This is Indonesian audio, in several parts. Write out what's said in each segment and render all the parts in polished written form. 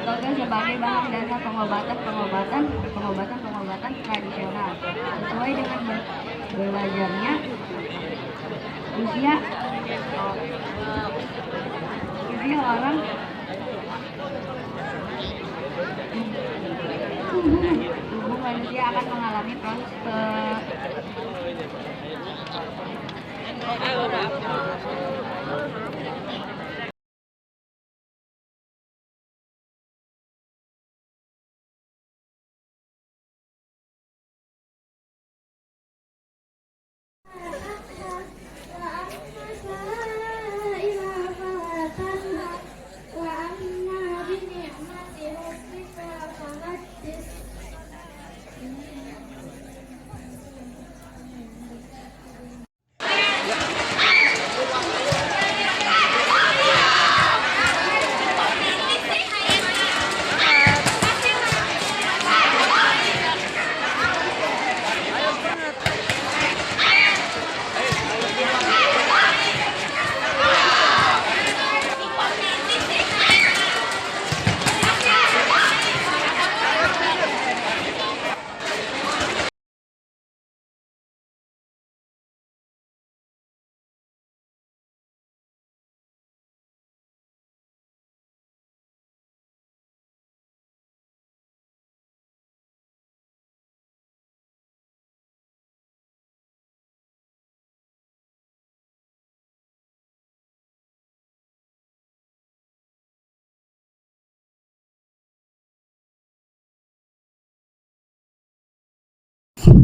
Toge sebagai bahan dasar pengobatan tradisional sesuai dengan belajarnya usia orang tubuh manusia akan mengalami proses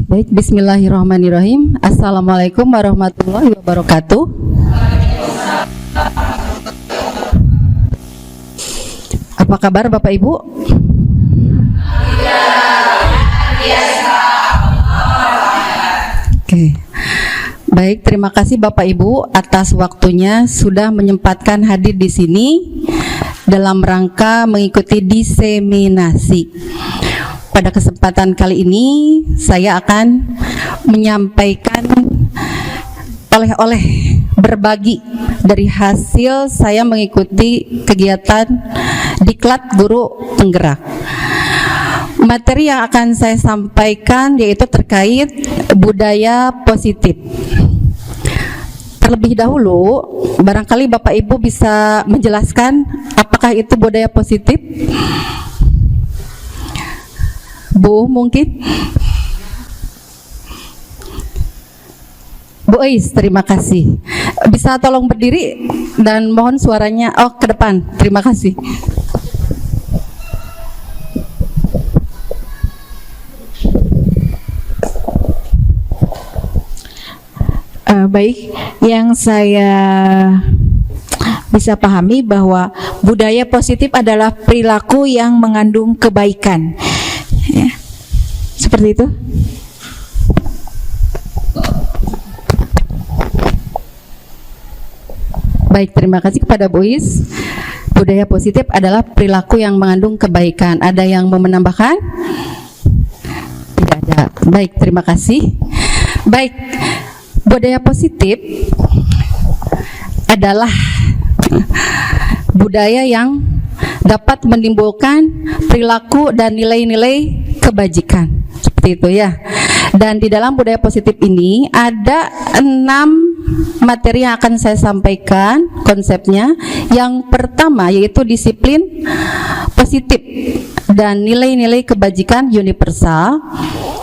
Baik, bismillahirrahmanirrahim. Assalamualaikum warahmatullahi wabarakatuh. Apa kabar Bapak Ibu? Oke. Baik, terima kasih Bapak Ibu atas waktunya sudah menyempatkan hadir di sini dalam rangka mengikuti diseminasi. Pada kesempatan kali ini saya akan menyampaikan oleh-oleh berbagi dari hasil saya mengikuti kegiatan Diklat Guru Penggerak. Materi yang akan saya sampaikan yaitu terkait budaya positif. Terlebih dahulu, barangkali Bapak Ibu bisa menjelaskan apakah itu budaya positif? Bu, mungkin? Bu Ais, terima kasih. Bisa tolong berdiri dan mohon suaranya ke depan. Terima kasih. Baik, yang saya bisa pahami bahwa budaya positif adalah perilaku yang mengandung kebaikan. Ya, seperti itu. Baik, terima kasih kepada Bu Is. Budaya positif adalah perilaku yang mengandung kebaikan. Ada yang mau menambahkan? Tidak ada. Baik, terima kasih. Baik, budaya positif adalah budaya yang dapat menimbulkan perilaku dan nilai-nilai kebajikan. Seperti itu ya. Dan di dalam budaya positif ini ada 6 materi yang akan saya sampaikan konsepnya. Yang pertama yaitu disiplin positif dan nilai-nilai kebajikan universal.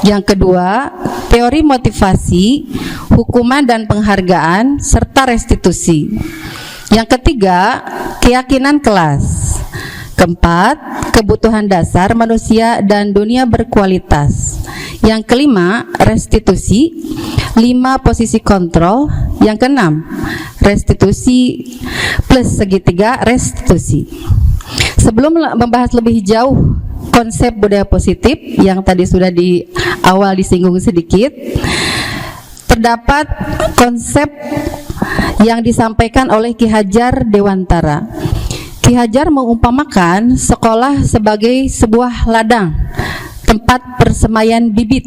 Yang kedua, teori motivasi, hukuman dan penghargaan serta restitusi. Yang ketiga, keyakinan kelas. Keempat, kebutuhan dasar manusia dan dunia berkualitas. Yang kelima, restitusi. 5, posisi kontrol. Yang keenam, restitusi plus segitiga restitusi. Sebelum membahas lebih jauh konsep budaya positif yang tadi sudah di awal disinggung sedikit, terdapat konsep yang disampaikan oleh Ki Hajar Dewantara. Ki Hajar mengumpamakan sekolah sebagai sebuah ladang, tempat persemaian bibit.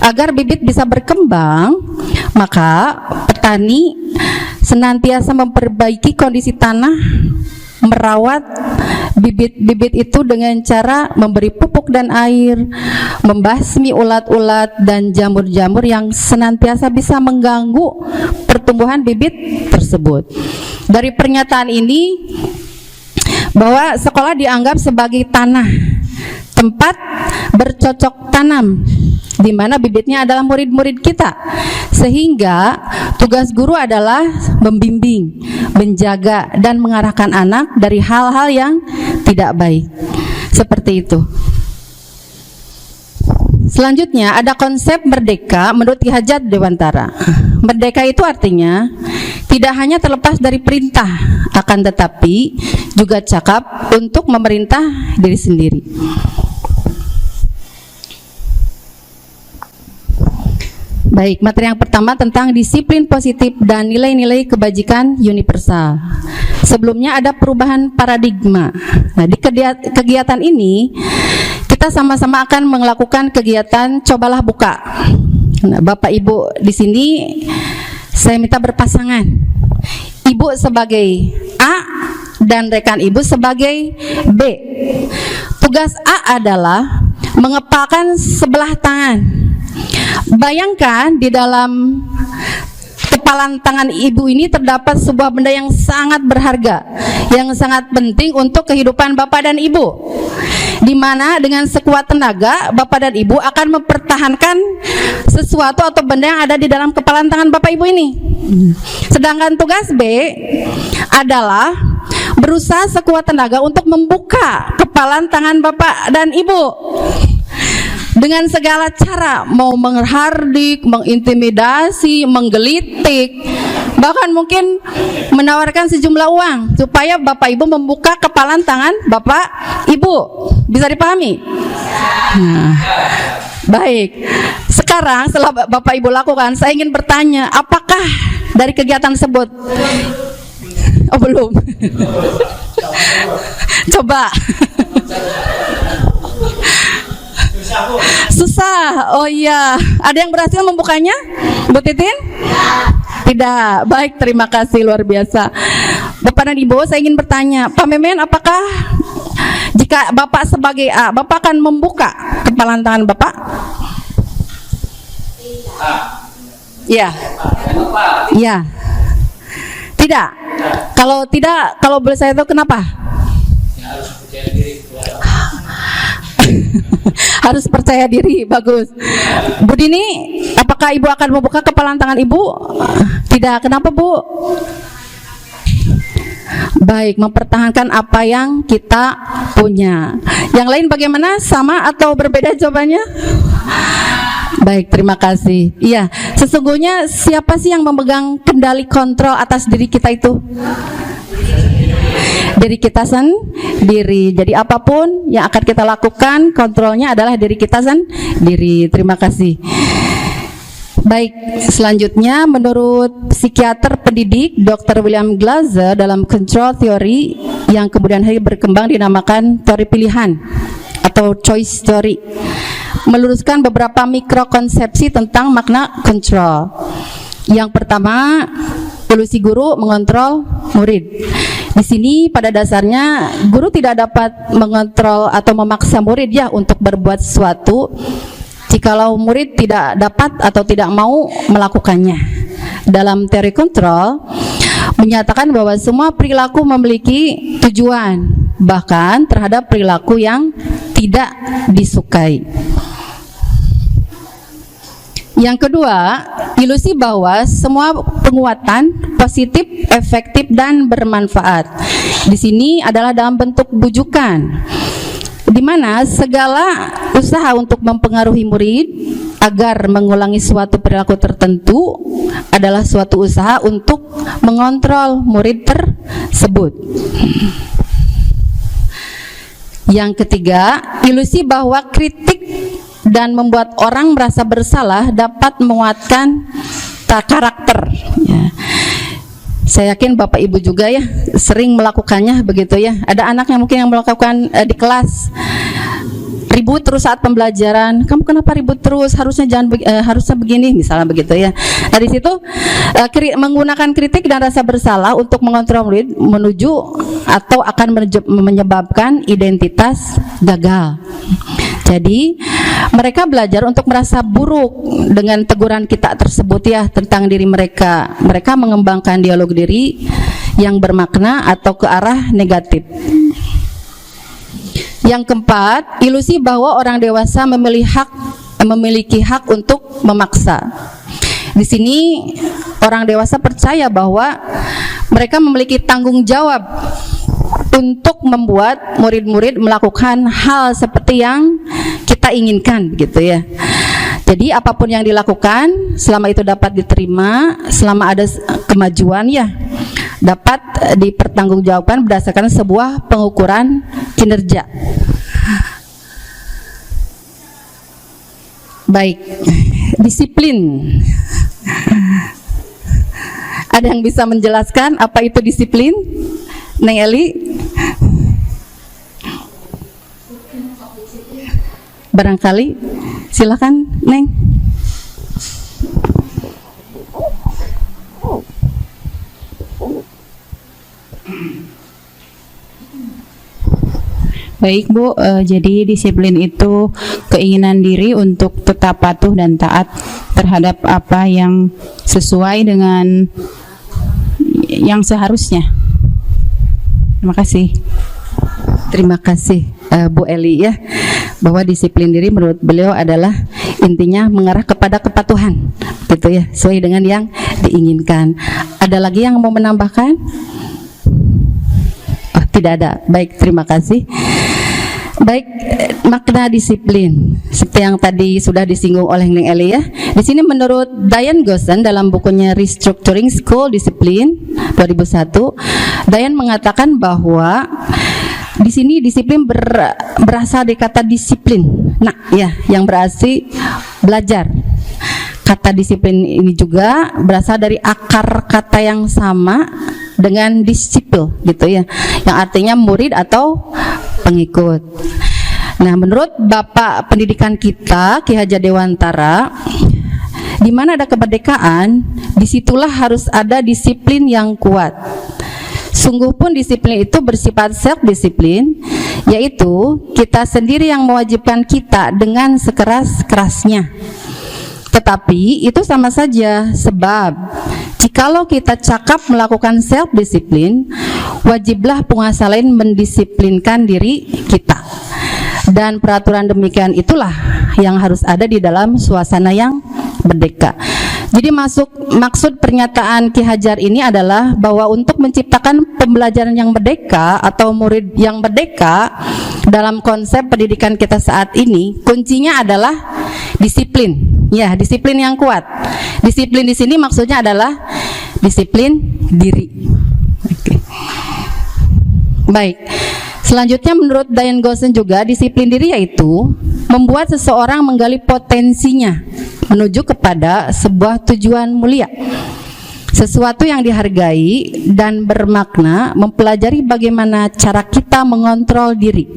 Agar bibit bisa berkembang, maka petani senantiasa memperbaiki kondisi tanah, merawat bibit-bibit itu dengan cara memberi pupuk dan air, membasmi ulat-ulat dan jamur-jamur yang senantiasa bisa mengganggu pertumbuhan bibit tersebut. Dari pernyataan ini bahwa sekolah dianggap sebagai tanah, tempat bercocok tanam, di mana bibitnya adalah murid-murid kita, sehingga tugas guru adalah membimbing, menjaga, dan mengarahkan anak dari hal-hal yang tidak baik. Seperti itu. Selanjutnya ada konsep merdeka menurut Ki Hajat Dewantara. Merdeka itu artinya tidak hanya terlepas dari perintah, akan tetapi juga cakap untuk memerintah diri sendiri. Baik, materi yang pertama tentang disiplin positif dan nilai-nilai kebajikan universal. Sebelumnya ada perubahan paradigma. Nah, di kegiatan ini kita sama-sama akan melakukan kegiatan cobalah buka. Nah, Bapak Ibu di sini saya minta berpasangan. Ibu sebagai A dan rekan Ibu sebagai B. Tugas A adalah mengepalkan sebelah tangan. Bayangkan di dalam kepalan tangan ibu ini terdapat sebuah benda yang sangat berharga, yang sangat penting untuk kehidupan bapak dan ibu, di mana dengan sekuat tenaga bapak dan ibu akan mempertahankan sesuatu atau benda yang ada di dalam kepalan tangan bapak ibu ini. Sedangkan tugas B adalah berusaha sekuat tenaga untuk membuka kepalan tangan bapak dan ibu dengan segala cara, mau menghardik, mengintimidasi, menggelitik, bahkan mungkin menawarkan sejumlah uang supaya bapak ibu membuka kepalan tangan bapak ibu. Bisa dipahami? Nah, baik. Sekarang setelah bapak ibu lakukan, saya ingin bertanya, apakah dari kegiatan tersebut? Oh, belum. Coba. Susah. Oh iya. Ada yang berhasil membukanya, Bu Titin? Tidak. Baik, terima kasih, luar biasa. Bapak dan Ibu, saya ingin bertanya, Pak Memen, apakah jika Bapak sebagai A, Bapak akan membuka kepalan tangan Bapak? Ya. Ya. Tidak. Kalau tidak, kalau boleh saya tahu kenapa? Harus percaya diri. Harus percaya diri, bagus. Bu Dini, apakah Ibu akan membuka kepalan tangan Ibu? Tidak, kenapa Bu? Baik, mempertahankan apa yang kita punya. Yang lain bagaimana? Sama atau berbeda jawabannya? Baik, terima kasih. Iya, sesungguhnya siapa sih yang memegang kendali kontrol atas diri kita itu? Diri kita sendiri. Jadi apapun yang akan kita lakukan, kontrolnya adalah diri kita sendiri. Terima kasih. Baik, selanjutnya menurut psikiater pendidik Dr. William Glasser dalam control theory yang kemudian hari berkembang dinamakan teori pilihan atau choice theory, meluruskan beberapa mikrokonsepsi tentang makna control. Yang pertama, ilusi guru mengontrol murid. Di sini pada dasarnya guru tidak dapat mengontrol atau memaksa murid ya untuk berbuat sesuatu jikalau murid tidak dapat atau tidak mau melakukannya. Dalam teori kontrol menyatakan bahwa semua perilaku memiliki tujuan, bahkan terhadap perilaku yang tidak disukai. Yang kedua, ilusi bahwa semua penguatan positif, efektif, dan bermanfaat. Di sini adalah dalam bentuk bujukan, di mana segala usaha untuk mempengaruhi murid agar mengulangi suatu perilaku tertentu adalah suatu usaha untuk mengontrol murid tersebut. Yang ketiga, ilusi bahwa kritik dan membuat orang merasa bersalah dapat menguatkan karakter. Ya. Saya yakin Bapak Ibu juga ya sering melakukannya begitu ya. Ada anak yang mungkin yang melakukan di kelas ribut terus saat pembelajaran. Kamu kenapa ribut terus? Harusnya jangan harusnya begini, misalnya begitu ya. Nah, di situ menggunakan kritik dan rasa bersalah untuk mengontrol murid menuju atau akan menyebabkan identitas gagal. Jadi mereka belajar untuk merasa buruk dengan teguran kita tersebut ya tentang diri mereka. Mereka mengembangkan dialog diri yang bermakna atau ke arah negatif. Yang keempat, ilusi bahwa orang dewasa memiliki hak untuk memaksa. Di sini orang dewasa percaya bahwa mereka memiliki tanggung jawab untuk membuat murid-murid melakukan hal seperti yang kita inginkan, gitu ya. Jadi apapun yang dilakukan, selama itu dapat diterima, selama ada kemajuan ya, dapat dipertanggungjawabkan berdasarkan sebuah pengukuran kinerja. Baik, disiplin. Ada yang bisa menjelaskan apa itu disiplin? Neng Eli? Barangkali, silakan Neng. Baik Bu, jadi disiplin itu keinginan diri untuk tetap patuh dan taat terhadap apa yang sesuai dengan yang seharusnya. Terima kasih. Terima kasih Bu Eli ya, bahwa disiplin diri menurut beliau adalah intinya mengarah kepada kepatuhan, gitu ya, sesuai dengan yang diinginkan. Ada lagi yang mau menambahkan? Oh, tidak ada. Baik, terima kasih. Baik, makna disiplin seperti yang tadi sudah disinggung oleh Neng Eli ya. Di sini menurut Diane Gossen dalam bukunya Restructuring School Discipline 2001, Diane mengatakan bahwa di sini disiplin berasal dari kata disiplin. Nah, ya, yang berarti belajar. Kata disiplin ini juga berasal dari akar kata yang sama dengan disiplin, gitu ya, yang artinya murid atau pengikut. Nah, menurut Bapak Pendidikan kita, Ki Hajar Dewantara, di mana ada kemerdekaan, disitulah harus ada disiplin yang kuat. Sungguh pun disiplin itu bersifat self-disiplin, yaitu kita sendiri yang mewajibkan kita dengan sekeras-kerasnya. Tetapi itu sama saja, sebab jikalau kita cakap melakukan self-disiplin, wajiblah penguasa lain mendisiplinkan diri kita. Dan peraturan demikian itulah yang harus ada di dalam suasana yang merdeka. Jadi maksud pernyataan Ki Hajar ini adalah bahwa untuk menciptakan pembelajaran yang merdeka atau murid yang merdeka dalam konsep pendidikan kita saat ini, kuncinya adalah disiplin. Ya, disiplin yang kuat. Disiplin di sini maksudnya adalah disiplin diri. Oke. Baik. Selanjutnya menurut Diane Gossen juga, disiplin diri yaitu membuat seseorang menggali potensinya menuju kepada sebuah tujuan mulia. Sesuatu yang dihargai dan bermakna, mempelajari bagaimana cara kita mengontrol diri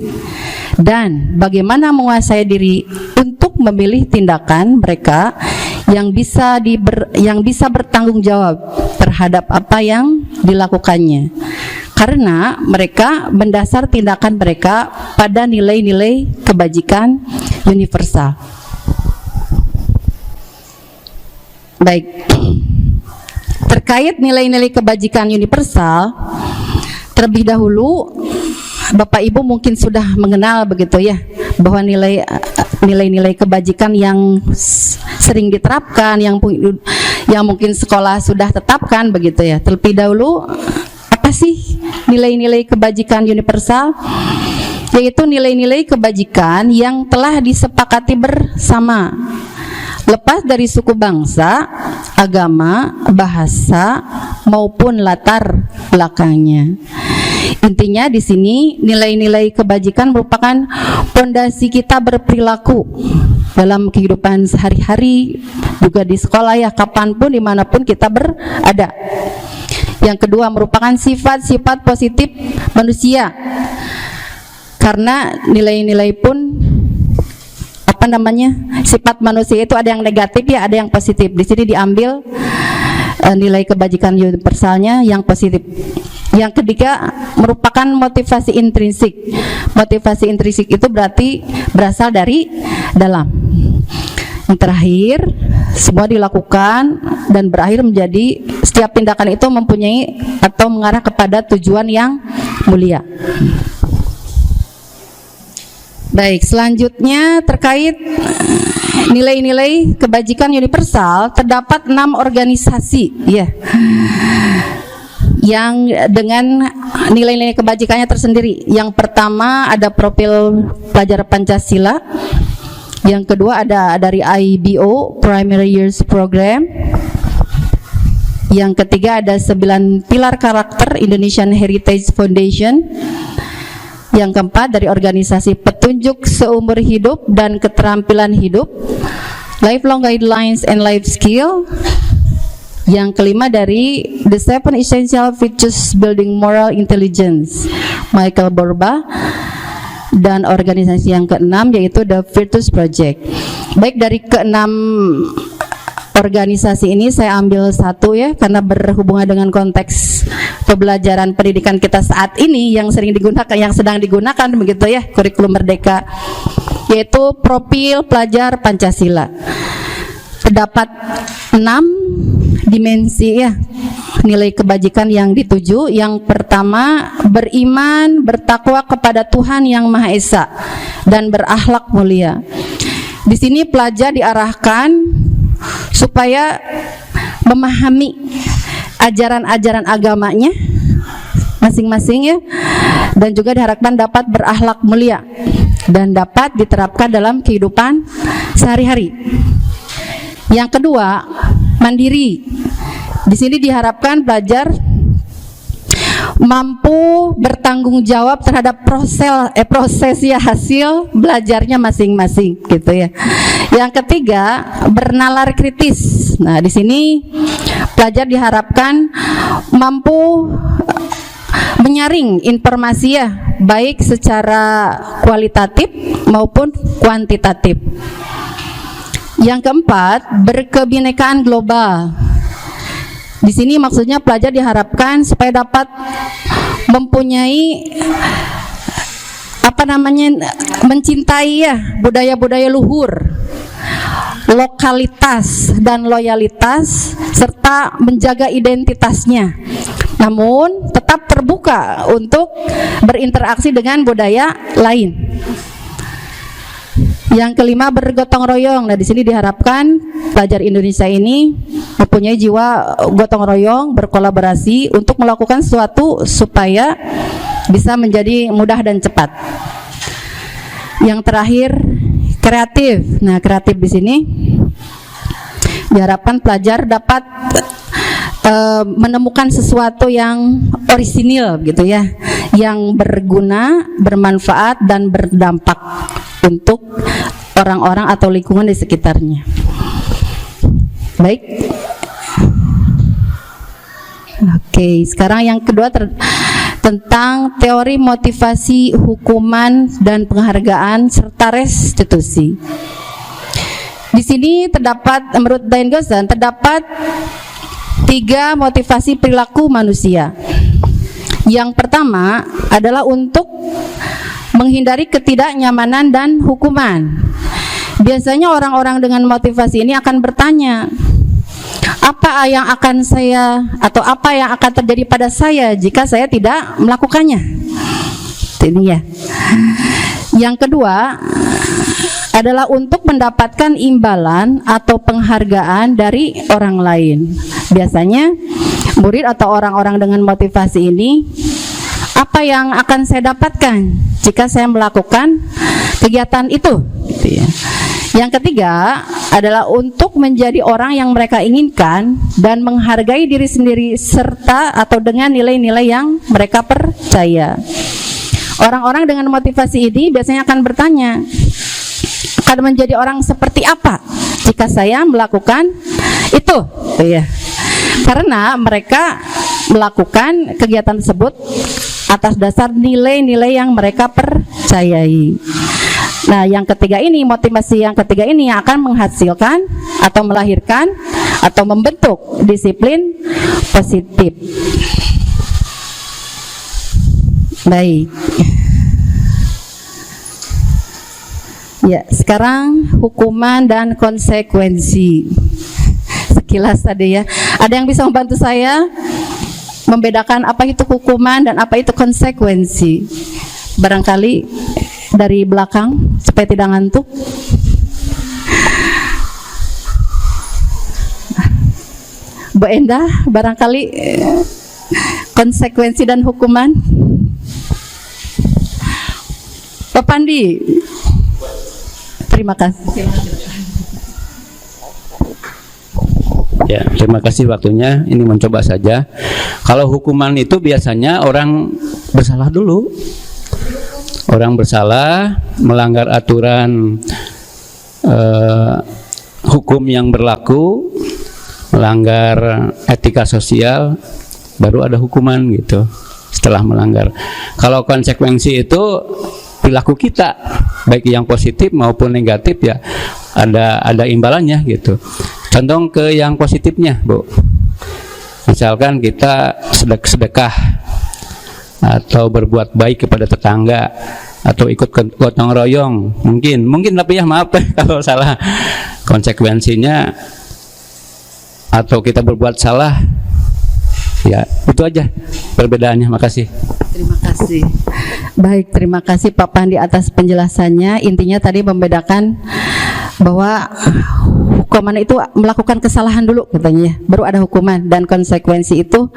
dan bagaimana menguasai diri untuk memilih tindakan mereka yang bisa bertanggung jawab terhadap apa yang dilakukannya, karena mereka mendasar tindakan mereka pada nilai-nilai kebajikan universal. Baik, terkait nilai-nilai kebajikan universal, terlebih dahulu Bapak Ibu mungkin sudah mengenal begitu ya, bahwa nilai-nilai kebajikan yang sering diterapkan, yang mungkin sekolah sudah tetapkan begitu ya. Terlebih dahulu, apa sih nilai-nilai kebajikan universal? Yaitu nilai-nilai kebajikan yang telah disepakati bersama, lepas dari suku bangsa, agama, bahasa, maupun latar belakangnya. Intinya di sini nilai-nilai kebajikan merupakan fondasi kita berperilaku dalam kehidupan sehari-hari, juga di sekolah ya, kapanpun, dimanapun kita berada. Yang kedua merupakan sifat-sifat positif manusia, karena nilai-nilai pun sifat manusia itu ada yang negatif ya, ada yang positif. Di sini diambil nilai kebajikan universalnya yang positif. Yang ketiga merupakan motivasi intrinsik. Motivasi intrinsik itu berarti berasal dari dalam. Yang terakhir, semua dilakukan dan berakhir menjadi setiap tindakan itu mempunyai atau mengarah kepada tujuan yang mulia. Baik, selanjutnya terkait nilai-nilai kebajikan universal, terdapat 6 organisasi ya, yang dengan nilai-nilai kebajikannya tersendiri. Yang pertama ada profil pelajar Pancasila. Yang kedua ada dari IBO, Primary Years Program. Yang ketiga ada 9 pilar karakter Indonesian Heritage Foundation. Yang keempat dari organisasi petunjuk seumur hidup dan keterampilan hidup, Lifelong Guidelines and Life Skill. Yang kelima dari The 7 Essential Virtues Building Moral Intelligence, Michael Borba. Dan organisasi yang keenam yaitu The Virtues Project. Baik, dari keenam organisasi ini saya ambil satu ya, karena berhubungan dengan konteks pembelajaran pendidikan kita saat ini yang sering digunakan, yang sedang digunakan begitu ya, kurikulum merdeka, yaitu profil pelajar Pancasila. Terdapat 6 dimensi ya nilai kebajikan yang dituju. Yang pertama, beriman, bertakwa kepada Tuhan Yang Maha Esa dan berakhlak mulia. Di sini pelajar diarahkan supaya memahami ajaran-ajaran agamanya masing-masing ya, dan juga diharapkan dapat berakhlak mulia dan dapat diterapkan dalam kehidupan sehari-hari. Yang kedua, mandiri. Di sini diharapkan pelajar mampu bertanggung jawab terhadap proses ya, hasil belajarnya masing-masing gitu ya. Yang ketiga, bernalar kritis. Nah, di sini pelajar diharapkan mampu menyaring informasi ya, baik secara kualitatif maupun kuantitatif. Yang keempat, berkebinekaan global. Di sini maksudnya pelajar diharapkan supaya dapat mempunyai mencintai ya budaya-budaya luhur, lokalitas dan loyalitas, serta menjaga identitasnya. Namun tetap terbuka untuk berinteraksi dengan budaya lain. Yang kelima, bergotong royong. Nah, di sini diharapkan pelajar Indonesia ini mempunyai jiwa gotong royong, berkolaborasi untuk melakukan sesuatu supaya bisa menjadi mudah dan cepat. Yang terakhir, kreatif. Nah, kreatif di sini diharapkan pelajar dapat menemukan sesuatu yang orisinil gitu ya, yang berguna, bermanfaat dan berdampak untuk orang-orang atau lingkungan di sekitarnya. Baik. Oke, sekarang yang kedua tentang teori motivasi, hukuman dan penghargaan serta restitusi. Di sini terdapat, menurut Dain Gozan, terdapat 3 motivasi perilaku manusia. Yang pertama adalah untuk menghindari ketidaknyamanan dan hukuman. Biasanya orang-orang dengan motivasi ini akan bertanya, apa yang akan saya atau apa yang akan terjadi pada saya jika saya tidak melakukannya? Ini ya. Yang kedua adalah untuk mendapatkan imbalan atau penghargaan dari orang lain. Biasanya murid atau orang-orang dengan motivasi ini, apa yang akan saya dapatkan jika saya melakukan kegiatan itu? Gitu ya. Yang ketiga adalah untuk menjadi orang yang mereka inginkan dan menghargai diri sendiri serta atau dengan nilai-nilai yang mereka percaya. Orang-orang dengan motivasi ini biasanya akan bertanya, akan menjadi orang seperti apa jika saya melakukan itu? Ya. Karena mereka melakukan kegiatan tersebut atas dasar nilai-nilai yang mereka percayai. Nah, yang ketiga ini, motivasi yang ketiga ini yang akan menghasilkan atau melahirkan atau membentuk disiplin positif. Baik. Ya, sekarang hukuman dan konsekuensi. Sekilas tadi ya. Ada yang bisa membantu saya membedakan apa itu hukuman dan apa itu konsekuensi? Barangkali dari belakang supaya tidak ngantuk. Bu Endah, barangkali konsekuensi dan hukuman. Pak Pandi, terima kasih. Ya, terima kasih waktunya. Ini mencoba saja. Kalau hukuman itu biasanya orang bersalah dulu. Orang bersalah, melanggar aturan hukum yang berlaku, melanggar etika sosial, baru ada hukuman gitu. Setelah melanggar. Kalau konsekuensi itu perilaku kita, baik yang positif maupun negatif ya, ada imbalannya gitu. Contoh ke yang positifnya, Bu. Misalkan kita sedekah atau berbuat baik kepada tetangga atau ikut gotong royong, mungkin tapi ya maaf kalau salah. Konsekuensinya atau kita berbuat salah, ya itu aja perbedaannya. Makasih. Terima kasih. Baik, terima kasih Pak Pandi atas penjelasannya. Intinya tadi membedakan bahwa hukuman itu melakukan kesalahan dulu katanya, baru ada hukuman, dan konsekuensi itu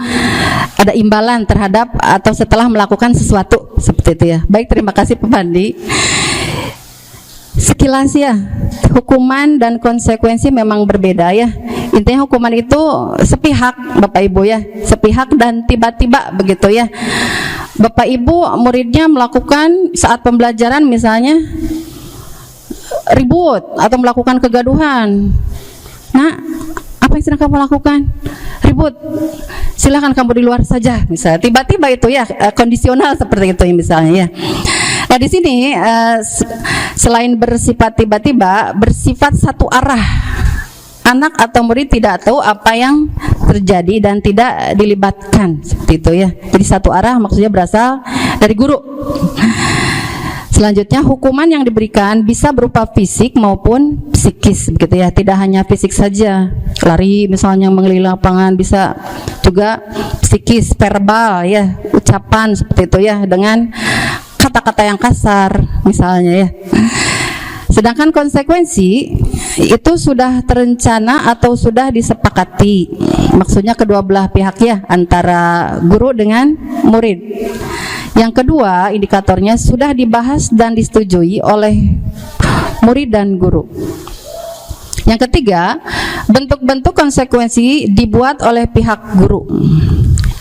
ada imbalan terhadap atau setelah melakukan sesuatu seperti itu ya. Baik, terima kasih Pak Pandi. Sekilas ya, hukuman dan konsekuensi memang berbeda ya. Intinya hukuman itu sepihak Bapak Ibu ya, sepihak dan tiba-tiba begitu ya. Bapak Ibu muridnya melakukan saat pembelajaran misalnya ribut atau melakukan kegaduhan. Nah, apa yang sedang kamu lakukan? Ribut. Silakan kamu di luar saja misalnya. Tiba-tiba itu ya, kondisional seperti itu misalnya ya. Nah, di sini selain bersifat tiba-tiba, bersifat satu arah. Anak atau murid tidak tahu apa yang terjadi dan tidak dilibatkan seperti itu ya. Jadi satu arah maksudnya berasal dari guru. Selanjutnya, hukuman yang diberikan bisa berupa fisik maupun psikis begitu ya. Tidak hanya fisik saja, lari misalnya mengelilingi lapangan, bisa juga psikis, verbal ya, ucapan seperti itu ya, dengan kata-kata yang kasar misalnya ya. Sedangkan konsekuensi itu sudah terencana atau sudah disepakati, maksudnya kedua belah pihak ya, antara guru dengan murid. Yang kedua, indikatornya sudah dibahas dan disetujui oleh murid dan guru. Yang ketiga, bentuk-bentuk konsekuensi dibuat oleh pihak guru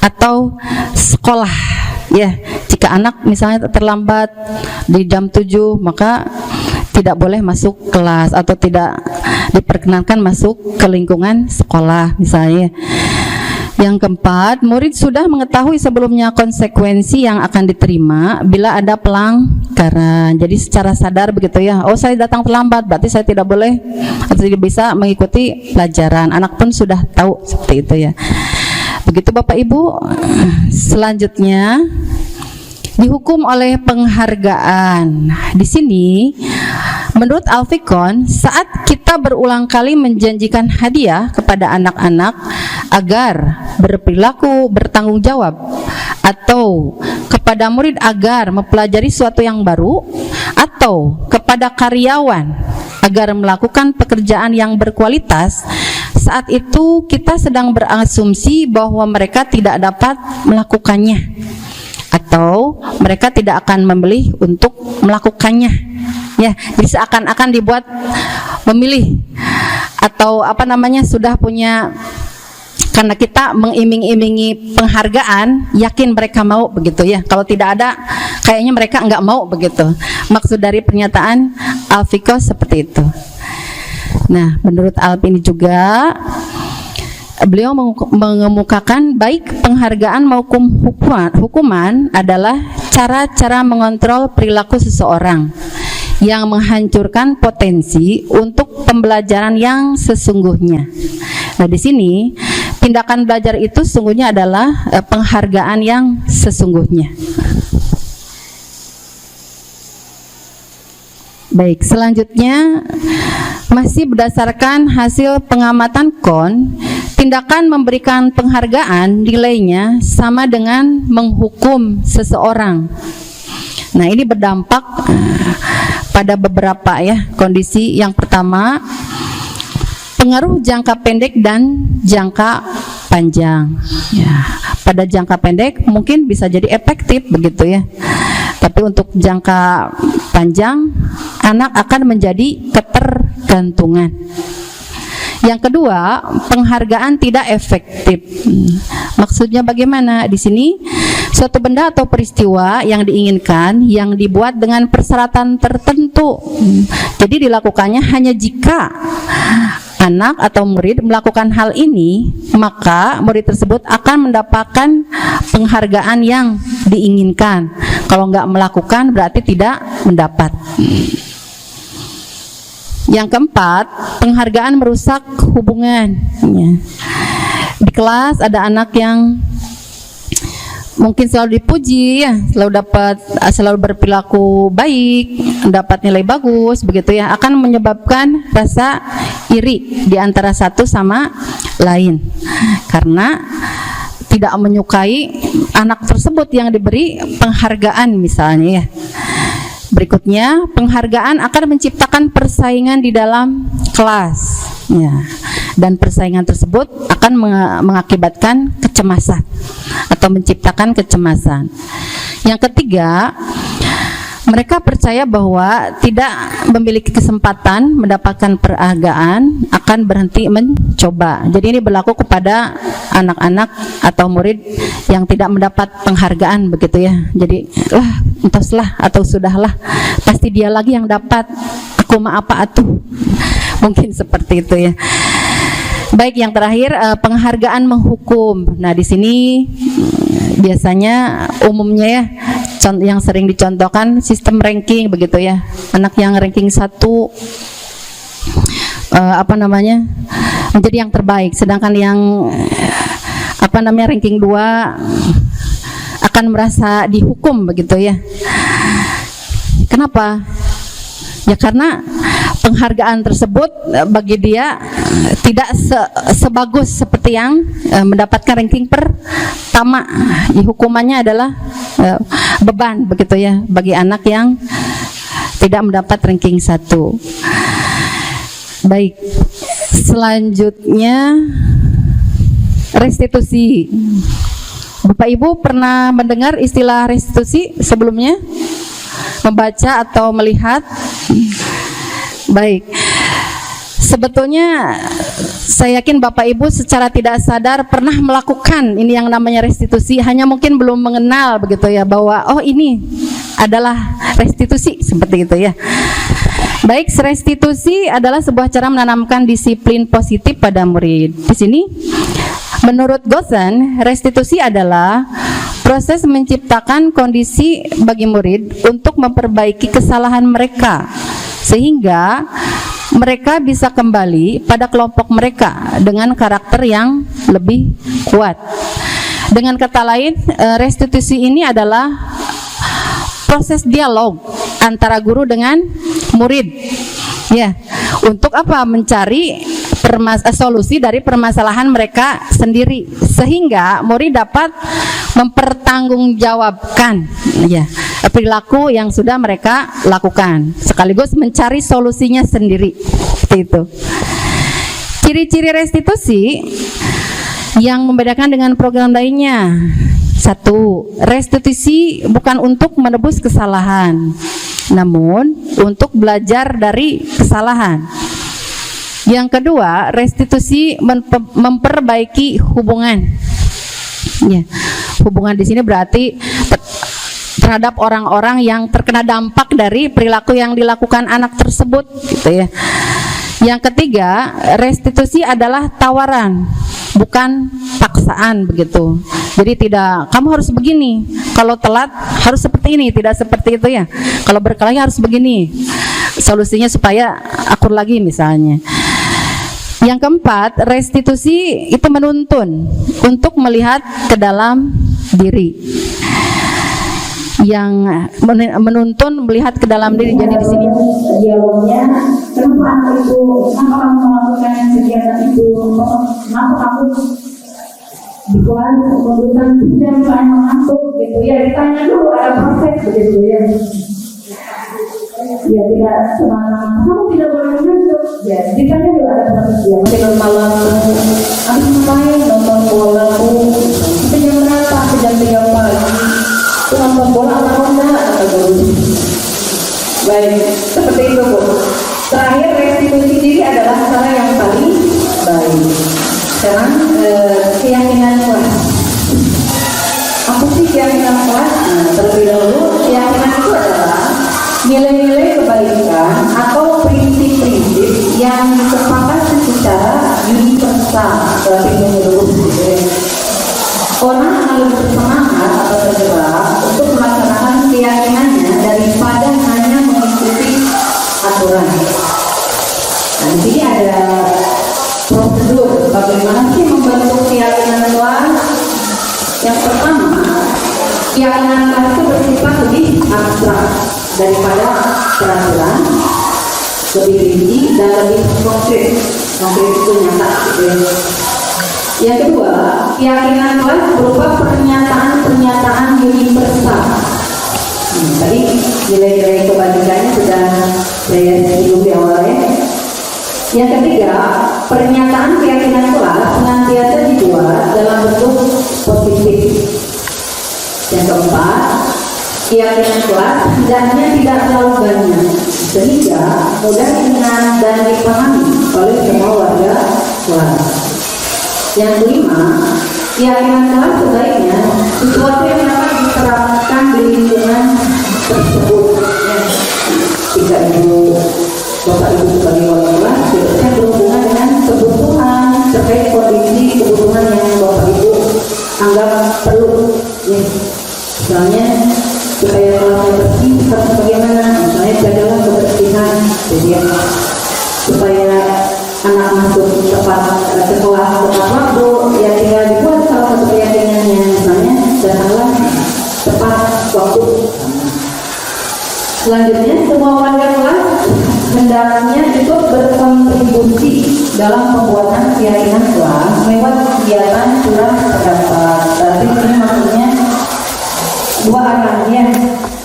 atau sekolah ya. Jika anak misalnya terlambat di jam 7, maka tidak boleh masuk kelas atau tidak diperkenankan masuk ke lingkungan sekolah misalnya. Yang keempat, murid sudah mengetahui sebelumnya konsekuensi yang akan diterima bila ada pelanggaran. Jadi secara sadar begitu ya, oh saya datang terlambat, berarti saya tidak boleh atau tidak bisa mengikuti pelajaran. Anak pun sudah tahu seperti itu ya. Begitu Bapak Ibu. Selanjutnya, dihukum oleh penghargaan. Di sini menurut Al-Fikon, saat kita berulang kali menjanjikan hadiah kepada anak-anak agar berperilaku bertanggung jawab, atau kepada murid agar mempelajari sesuatu yang baru, atau kepada karyawan agar melakukan pekerjaan yang berkualitas, saat itu kita sedang berasumsi bahwa mereka tidak dapat melakukannya atau mereka tidak akan memilih untuk melakukannya ya. Jadi seakan-akan dibuat memilih atau apa namanya, sudah punya, karena kita mengiming-imingi penghargaan, yakin mereka mau begitu ya. Kalau tidak ada, kayaknya mereka enggak mau begitu. Maksud dari pernyataan Al-Fiqh seperti itu. Nah, menurut Alp ini juga beliau mengemukakan baik penghargaan maupun hukuman adalah cara-cara mengontrol perilaku seseorang yang menghancurkan potensi untuk pembelajaran yang sesungguhnya. Nah, di sini tindakan belajar itu sesungguhnya adalah penghargaan yang sesungguhnya. Baik, selanjutnya masih berdasarkan hasil pengamatan KON, tindakan memberikan penghargaan nilainya sama dengan menghukum seseorang. Nah, ini berdampak pada beberapa kondisi. Yang pertama, pengaruh jangka pendek dan jangka panjang. Pada jangka pendek mungkin bisa jadi efektif begitu ya. Tapi untuk jangka panjang, anak akan menjadi ketergantungan. Yang kedua, penghargaan tidak efektif. Maksudnya bagaimana? Di sini suatu benda atau peristiwa yang diinginkan yang dibuat dengan persyaratan tertentu. Jadi dilakukannya hanya jika anak atau murid melakukan hal ini, maka murid tersebut akan mendapatkan penghargaan yang diinginkan. Kalau nggak melakukan berarti tidak mendapat. Yang keempat, penghargaan merusak hubungan. Di kelas ada anak yang mungkin selalu dipuji, selalu berperilaku baik, dapat nilai bagus, begitu ya, akan menyebabkan rasa iri di antara satu sama lain, karena tidak menyukai anak tersebut yang diberi penghargaan misalnya ya. Berikutnya, penghargaan akan menciptakan persaingan di dalam kelas ya. Dan persaingan tersebut akan mengakibatkan kecemasan atau menciptakan kecemasan. Yang ketiga, mereka percaya bahwa tidak memiliki kesempatan mendapatkan penghargaan akan berhenti mencoba. Jadi ini berlaku kepada anak-anak atau murid yang tidak mendapat penghargaan begitu ya. Jadi entahlah atau sudahlah, pasti dia lagi yang dapat, aku mah apa atuh. Mungkin seperti itu ya. Baik, yang terakhir penghargaan menghukum. Nah, di sini biasanya umumnya ya yang sering dicontohkan sistem ranking begitu ya. Anak yang ranking 1 menjadi yang terbaik, sedangkan yang ranking 2 akan merasa dihukum begitu ya. Kenapa? Ya karena penghargaan tersebut bagi dia tidak sebagus seperti yang mendapatkan ranking pertama. Hukumannya adalah beban begitu ya bagi anak yang tidak mendapat ranking 1. Baik, selanjutnya restitusi. Bapak Ibu pernah mendengar istilah restitusi sebelumnya? Membaca atau melihat? Baik, sebetulnya saya yakin Bapak Ibu secara tidak sadar pernah melakukan ini yang namanya restitusi, hanya mungkin belum mengenal begitu ya bahwa oh ini adalah restitusi seperti itu ya. Baik, restitusi adalah sebuah cara menanamkan disiplin positif pada murid. Di sini menurut Gosen, restitusi adalah proses menciptakan kondisi bagi murid untuk memperbaiki kesalahan mereka sehingga mereka bisa kembali pada kelompok mereka dengan karakter yang lebih kuat. Dengan kata lain, restitusi ini adalah proses dialog antara guru dengan murid. Ya, untuk apa? Mencari solusi dari permasalahan mereka sendiri sehingga murid dapat mempertanggungjawabkan ya perilaku yang sudah mereka lakukan sekaligus mencari solusinya sendiri. Seperti itu. Ciri-ciri restitusi yang membedakan dengan program lainnya. 1. Restitusi bukan untuk menebus kesalahan, namun untuk belajar dari kesalahan. Yang kedua, restitusi memperbaiki hubungan. Ya, hubungan di sini berarti terhadap orang-orang yang terkena dampak dari perilaku yang dilakukan anak tersebut, gitu ya. Yang ketiga, restitusi adalah tawaran, bukan paksaan begitu. Jadi tidak, kamu harus begini. Kalau telat harus seperti ini, tidak seperti itu ya. Kalau berkelahi harus begini. Solusinya supaya akur lagi misalnya. Yang keempat, restitusi itu menuntun untuk melihat ke dalam diri. Yang menuntun melihat ke dalam diri. Jadi di sini dialognya, kenapa kamu melakukan kegiatan itu, kenapa kamu dikuat tuntutan jam saya mengantuk gitu ya, ditanya dulu, ada proses begitu ya. Ya tidak semalam, kamu tidak boleh mengantuk. Ya ditanya dulu, ada proses ya. Masih malam, habis ngapain nonton bola? Itu jam berapa? Jam 3 pagi. Itu nonton bola atau enggak? Kata guru. Baik, seperti itu Bu. Terakhir, restitusi diri adalah cara yang paling baik. Sekarang keyakinan kelas. Apa sih keyakinan kelas? Nah, terlebih dahulu keyakinan itu adalah nilai-nilai kebaikan atau prinsip-prinsip yang disepakati secara universal. Berarti menurut orang harus bersemangat atau tergerak untuk melaksanakan keyakinannya daripada hanya mengikuti aturan. Nah, di sini ada prosedur bagaimana sih membentuk keyakinan kelas. Yang pertama, keyakinan kelas itu bersifat lebih abstrak daripada peraturan, lebih rinci dan lebih konkret. Konkret itu nyata. Yang kedua, keyakinan kelas berupa pernyataan-pernyataan universal. Tadi nilai-nilai kebajikannya sudah saya singgung di awalnya. Yang ketiga, pernyataan keyakinan kelas senantiasa dibuat dalam bentuk positif. Yang keempat, keyakinan kelas hendaknya tidak terlalu banyak sehingga mudah diingat dan dipahami oleh semua warga kelas. Yang kelima, keyakinan kelas sebaiknya sesuatu yang dapat diterapkan di lingkungan tersebut. Jika ibu bapak ibu sebagai wali kelas sebenarnya berhubungan dengan kebutuhan terkait kondisi kebutuhan yang bapak ibu anggap perlu. Ya. Misalnya supaya kelasnya bersih harus bagaimana? Misalnya jagalah kebersihan, jadi supaya anak masuk tepat sekolah tepat waktu, ya tinggal dibuat salah satu keyakinannya, misalnya datanglah tepat waktu. Selanjutnya, semua warga kelas hendaknya ikut berkontribusi dalam pembuatan keyakinan kelas lewat kegiatan surat pendapat. Berarti ini maksudnya dua arahnya.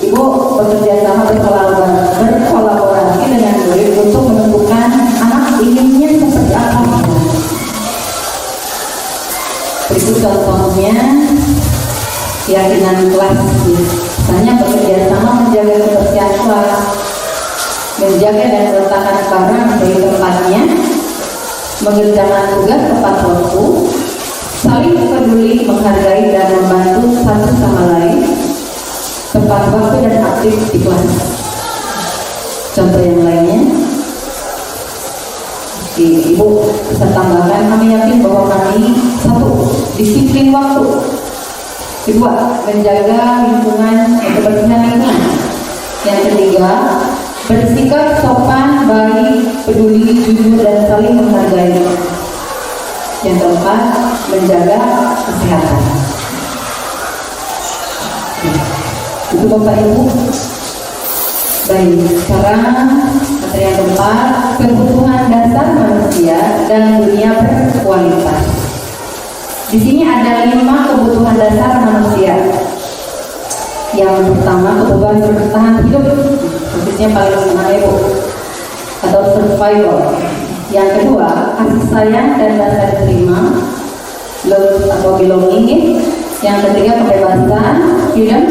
Ibu bekerja sama berkolaborasi dengan murid untuk menentukan anak inginnya seperti apa. Itu contohnya keyakinan kelas. Misalnya bekerja sama menjaga kebersihan kelas, menjaga dan meletakkan barang dari tempatnya, mengerjakan tugas tepat waktu, saling peduli, menghargai dan membantu satu sama lain, tepat waktu dan aktif di kelas. Contoh yang lainnya, Ibu bisa tambahkan, kami yakin bahwa kami satu, disiplin waktu, kedua, menjaga lingkungan, kebersihan lingkungan, yang ketiga, bersikap sopan, baik, peduli, jujur dan saling menghargai, yang keempat, menjaga kesehatan. Itu Bapak Ibu. Baik, sekarang materi yang keempat, kebutuhan dasar manusia dan dunia berkualitas. Di sini ada 5 kebutuhan dasar manusia. Yang pertama, kebutuhan bertahan hidup, khususnya paling menarik Bu, atau survival. Yang kedua, kasih sayang dan rasa diterima, love atau belonging. Yang ketiga, kebebasan, freedom.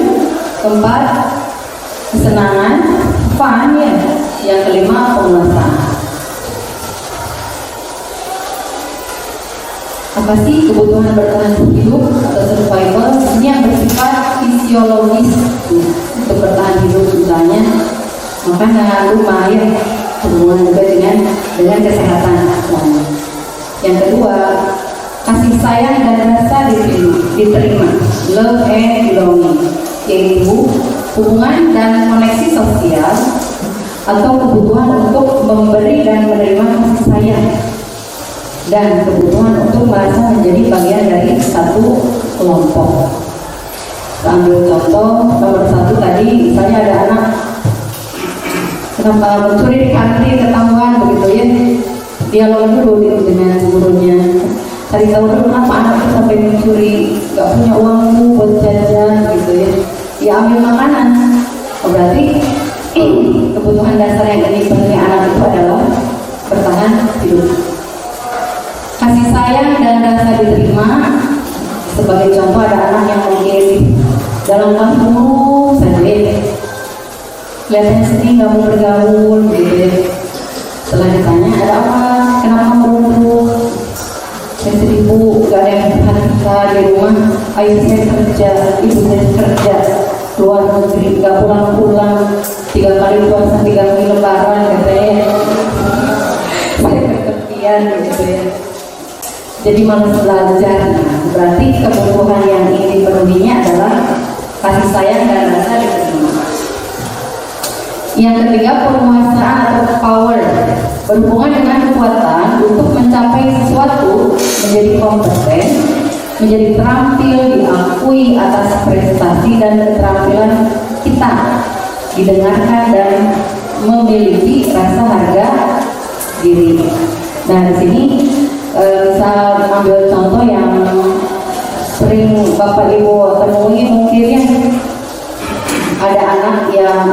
Keempat, kesenangan, fun ya. Yang kelima, penguasaan. Apa sih kebutuhan bertahan hidup atau survival? Ini yang bersifat fisiologis untuk bertahan hidup, misalnya makan dengan rumah ya, hubungan juga dengan kesehatan. Nah, yang kedua, kasih sayang dan rasa diterima, love and belonging, yaitu hubungan dan koneksi sosial atau kebutuhan untuk memberi dan menerima kasih sayang, dan kebutuhan untuk merasa menjadi bagian dari satu kelompok. Ambil contoh nomor 1 tadi, misalnya ada anak kenapa mencuri di kantin ketahuan begitu ya, dialog dulu dengan gurunya, cari tahu kenapa anak itu sampai mencuri, nggak punya uang buat jajan gitu ya ambil makanan. Berarti kebutuhan dasar yang dipenuhi anak itu adalah bertahan hidup. Kasih sayang dan rasa diterima, sebagai contoh ada anak yang mungkin dalam kelas mulu saja, kelihatannya sedih, nggak mau bergaul gitu ya. Setelah ditanya ada apa, kenapa merunduk, saya sedih bu, gak ada yang perhatikan di rumah, ayah saya kerja, ibu saya kerja luar negeri, gak pulang-pulang, 3 kali puasa, 3 kali lebaran katanya, saya kesepian gitu ya. Jadi malas belajar. Nah, berarti kebutuhan yang ingin dipenuhinya adalah kasih sayang dan rasa diterima. Yang ketiga, penguasaan atau power, berhubungan dengan kekuatan untuk mencapai sesuatu, menjadi kompeten, menjadi terampil, diakui atas prestasi dan keterampilan kita, didengarkan dan memiliki rasa harga diri. Nah, di sini bisa mengambil contoh yang sering Bapak Ibu temui mungkin ya, ada anak yang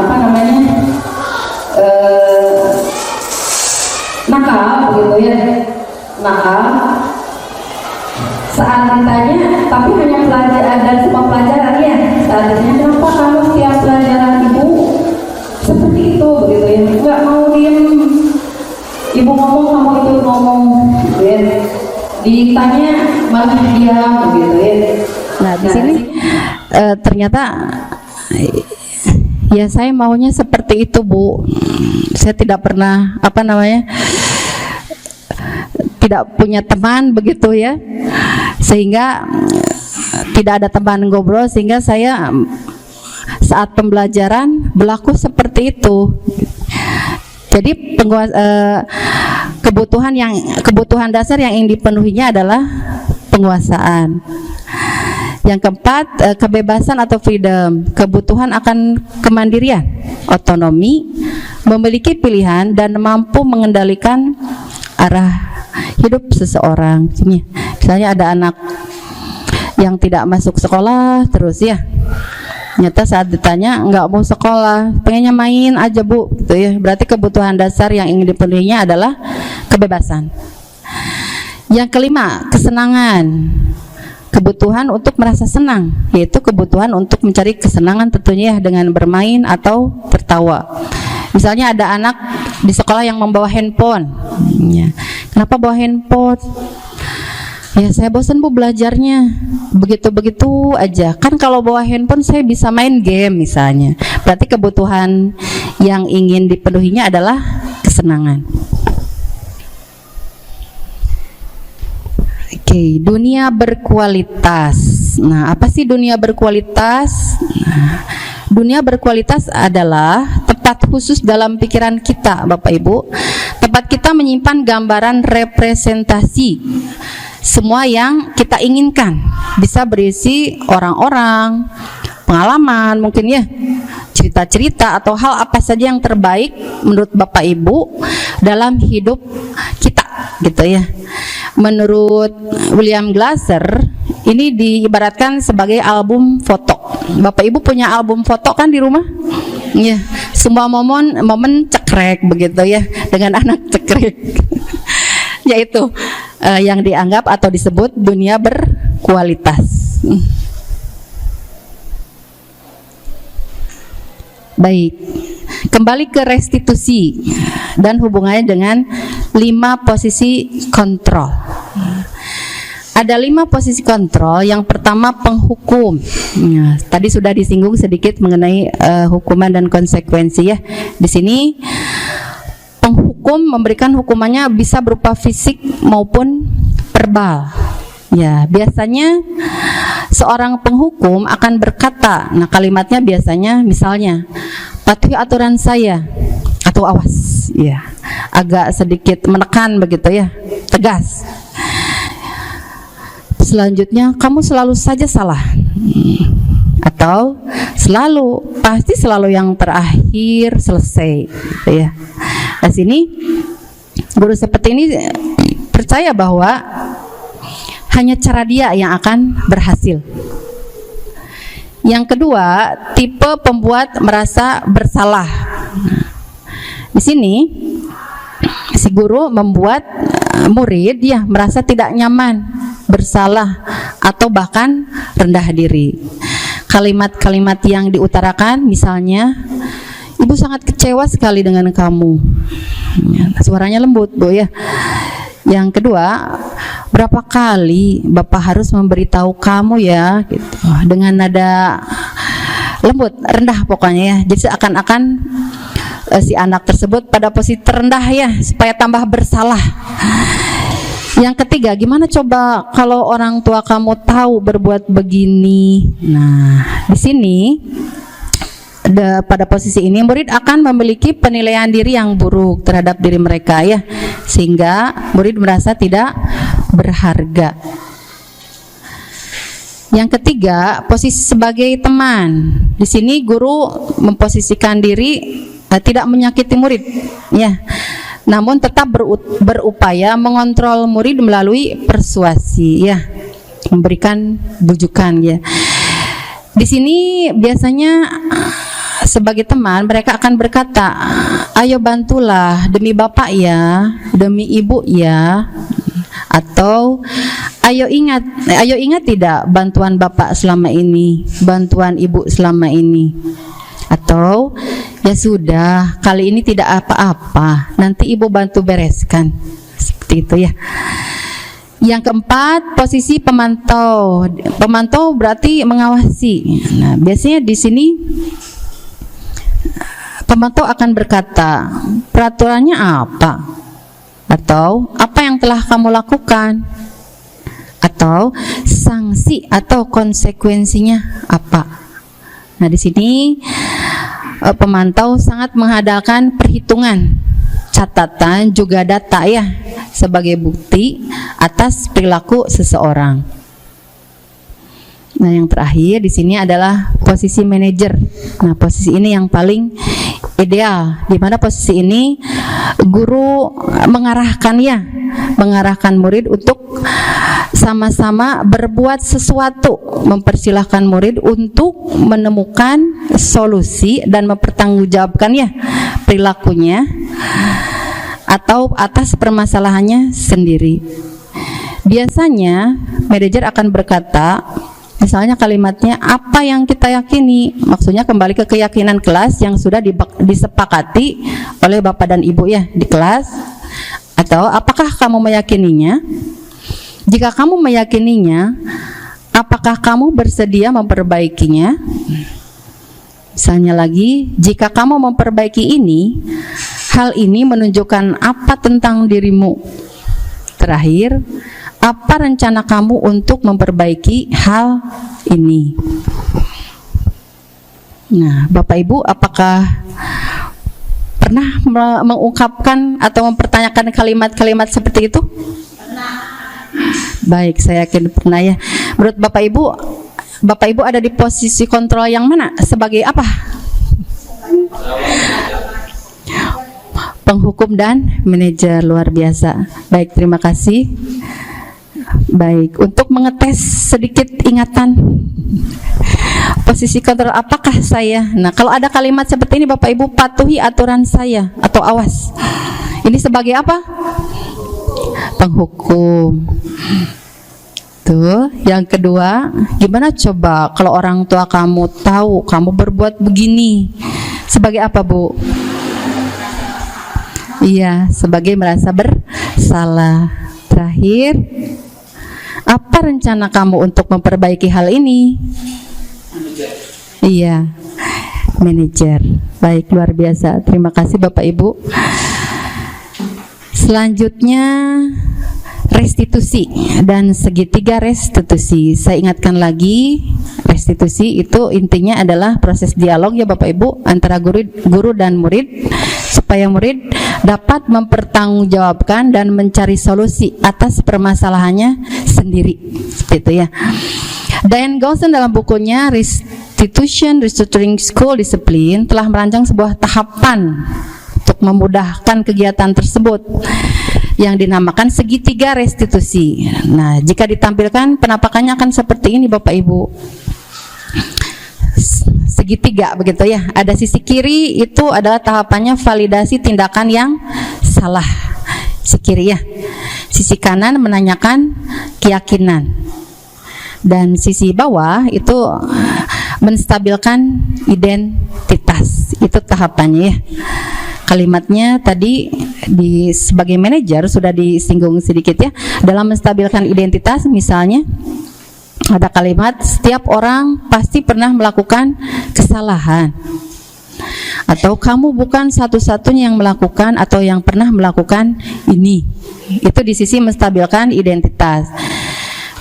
nakal begitu ya, nakal. Saat ditanya, tapi hanya pelajaran dan semua pelajaran ya, saat ditanya kenapa kamu setiap pelajaran ibu seperti itu begitu ya, nggak mau diem, ibu ngomong kamu ikut ngomong gitu ya, ditanya malah diam begitu ya. Nah, di sini ternyata ya saya maunya seperti itu Bu. Saya tidak pernah tidak punya teman begitu ya, sehingga tidak ada teman ngobrol, sehingga saya saat pembelajaran berlaku seperti itu. Jadi kebutuhan dasar yang ingin dipenuhinya adalah penguasaan. Yang keempat, kebebasan atau freedom, kebutuhan akan kemandirian, otonomi, memiliki pilihan dan mampu mengendalikan arah hidup seseorang. Misalnya ada anak yang tidak masuk sekolah terus ya, nyata saat ditanya nggak mau sekolah, pengennya main aja Bu gitu ya. Berarti kebutuhan dasar yang ingin dipenuhinya adalah kebebasan. Yang kelima, kesenangan, kebutuhan untuk merasa senang, yaitu kebutuhan untuk mencari kesenangan tentunya ya, dengan bermain atau tertawa. Misalnya ada anak di sekolah yang membawa handphone ya. Kenapa bawa handphone? Ya saya bosan Bu belajarnya, begitu-begitu aja. Kan kalau bawa handphone saya bisa main game misalnya. Berarti kebutuhan yang ingin dipenuhinya adalah kesenangan. Oke, dunia berkualitas. Nah, apa sih dunia berkualitas? Nah, dunia berkualitas adalah tempat khusus dalam pikiran kita, Bapak Ibu. Tempat kita menyimpan gambaran representasi semua yang kita inginkan. Bisa berisi orang-orang, pengalaman mungkin ya, cerita-cerita atau hal apa saja yang terbaik menurut Bapak Ibu dalam hidup kita gitu ya. Menurut William Glasser, ini diibaratkan sebagai album foto. Bapak Ibu punya album foto kan di rumah? Ya, semua momen cekrek begitu ya, dengan anak cekrek. Yaitu yang dianggap atau disebut dunia berkualitas. Baik, kembali ke restitusi dan hubungannya dengan 5 posisi kontrol. Ada 5 posisi kontrol. Yang pertama, penghukum. Nah, tadi sudah disinggung sedikit mengenai hukuman dan konsekuensi ya. Di sini penghukum memberikan hukumannya bisa berupa fisik maupun verbal. Ya, biasanya seorang penghukum akan berkata, nah kalimatnya biasanya misalnya, patuhi aturan saya atau awas, ya, agak sedikit menekan begitu ya, tegas. Selanjutnya, kamu selalu saja salah, atau pasti selalu yang terakhir selesai, gitu ya. Di sini guru seperti ini percaya bahwa hanya cara dia yang akan berhasil. Yang kedua, tipe pembuat merasa bersalah. Di sini si guru membuat murid ya merasa tidak nyaman, bersalah, atau bahkan rendah diri. Kalimat-kalimat yang diutarakan misalnya, ibu sangat kecewa sekali dengan kamu. Suaranya lembut, Bu ya. Yang kedua, berapa kali Bapak harus memberitahu kamu ya, gitu, dengan nada lembut, rendah pokoknya ya. Jadi seakan-akan si anak tersebut pada posisi terendah ya, supaya tambah bersalah. Yang ketiga, gimana coba kalau orang tua kamu tahu berbuat begini? Nah, di sini pada posisi ini murid akan memiliki penilaian diri yang buruk terhadap diri mereka ya, sehingga murid merasa tidak berharga. Yang ketiga, posisi sebagai teman. Di sini guru memposisikan diri tidak menyakiti murid ya, namun tetap berupaya mengontrol murid melalui persuasi ya, memberikan bujukan ya. Di sini biasanya sebagai teman mereka akan berkata, ayo bantulah demi bapak ya, demi ibu ya, atau ayo ingat tidak bantuan bapak selama ini, bantuan ibu selama ini, atau ya sudah kali ini tidak apa-apa, nanti ibu bantu bereskan, seperti itu ya. Yang keempat, posisi pemantau. Pemantau berarti mengawasi. Nah, biasanya di sini pemantau akan berkata, peraturannya apa? Atau apa yang telah kamu lakukan? Atau sanksi atau konsekuensinya apa? Nah, di sini pemantau sangat mengandalkan perhitungan, catatan, juga data ya, sebagai bukti atas perilaku seseorang. Nah, yang terakhir di sini adalah posisi manajer. Nah, posisi ini yang paling ideal, di mana posisi ini guru mengarahkan murid untuk sama-sama berbuat sesuatu, mempersilahkan murid untuk menemukan solusi dan mempertanggungjawabkan ya perilakunya atau atas permasalahannya sendiri. Biasanya manajer akan berkata, misalnya kalimatnya, apa yang kita yakini, maksudnya kembali ke keyakinan kelas yang sudah disepakati oleh bapak dan ibu ya di kelas, atau apakah kamu meyakininya? Jika kamu meyakininya, apakah kamu bersedia memperbaikinya? Misalnya lagi, jika kamu memperbaiki ini, hal ini menunjukkan apa tentang dirimu? Terakhir, apa rencana kamu untuk memperbaiki hal ini? Nah, Bapak Ibu, apakah pernah mengungkapkan atau mempertanyakan kalimat-kalimat seperti itu? Baik, saya yakin pernah ya. Menurut Bapak Ibu ada di posisi kontrol yang mana? Sebagai apa? Penghukum dan manajer, luar biasa. Baik, terima kasih. Baik, untuk mengetes sedikit ingatan, posisi kontrol apakah saya? Nah, kalau ada kalimat seperti ini, Bapak Ibu, patuhi aturan saya atau awas. Ini sebagai apa? Penghukum. Tuh, yang kedua, gimana coba kalau orang tua kamu tahu kamu berbuat begini? Sebagai apa, Bu? Iya, sebagai merasa bersalah. Terakhir, apa rencana kamu untuk memperbaiki hal ini? Iya, manajer. Baik, luar biasa. Terima kasih Bapak Ibu. Selanjutnya restitusi dan segitiga restitusi. Saya ingatkan lagi, restitusi itu intinya adalah proses dialog ya Bapak Ibu antara guru dan murid supaya murid dapat mempertanggungjawabkan dan mencari solusi atas permasalahannya sendiri. Seperti itu ya. Diane Gaussen dalam bukunya Restructuring School Discipline telah merancang sebuah tahapan untuk memudahkan kegiatan tersebut yang dinamakan segitiga restitusi. Nah, jika ditampilkan penampakannya akan seperti ini Bapak Ibu. Segitiga begitu ya. Ada sisi kiri itu adalah tahapannya validasi tindakan yang salah. Sisi kiri ya. Sisi kanan menanyakan keyakinan. Dan sisi bawah itu menstabilkan identitas. Itu tahapannya ya. Kalimatnya tadi sebagai manajer sudah disinggung sedikit ya. Dalam menstabilkan identitas misalnya ada kalimat setiap orang pasti pernah melakukan kesalahan. Atau kamu bukan satu-satunya yang melakukan atau yang pernah melakukan ini. Itu di sisi menstabilkan identitas.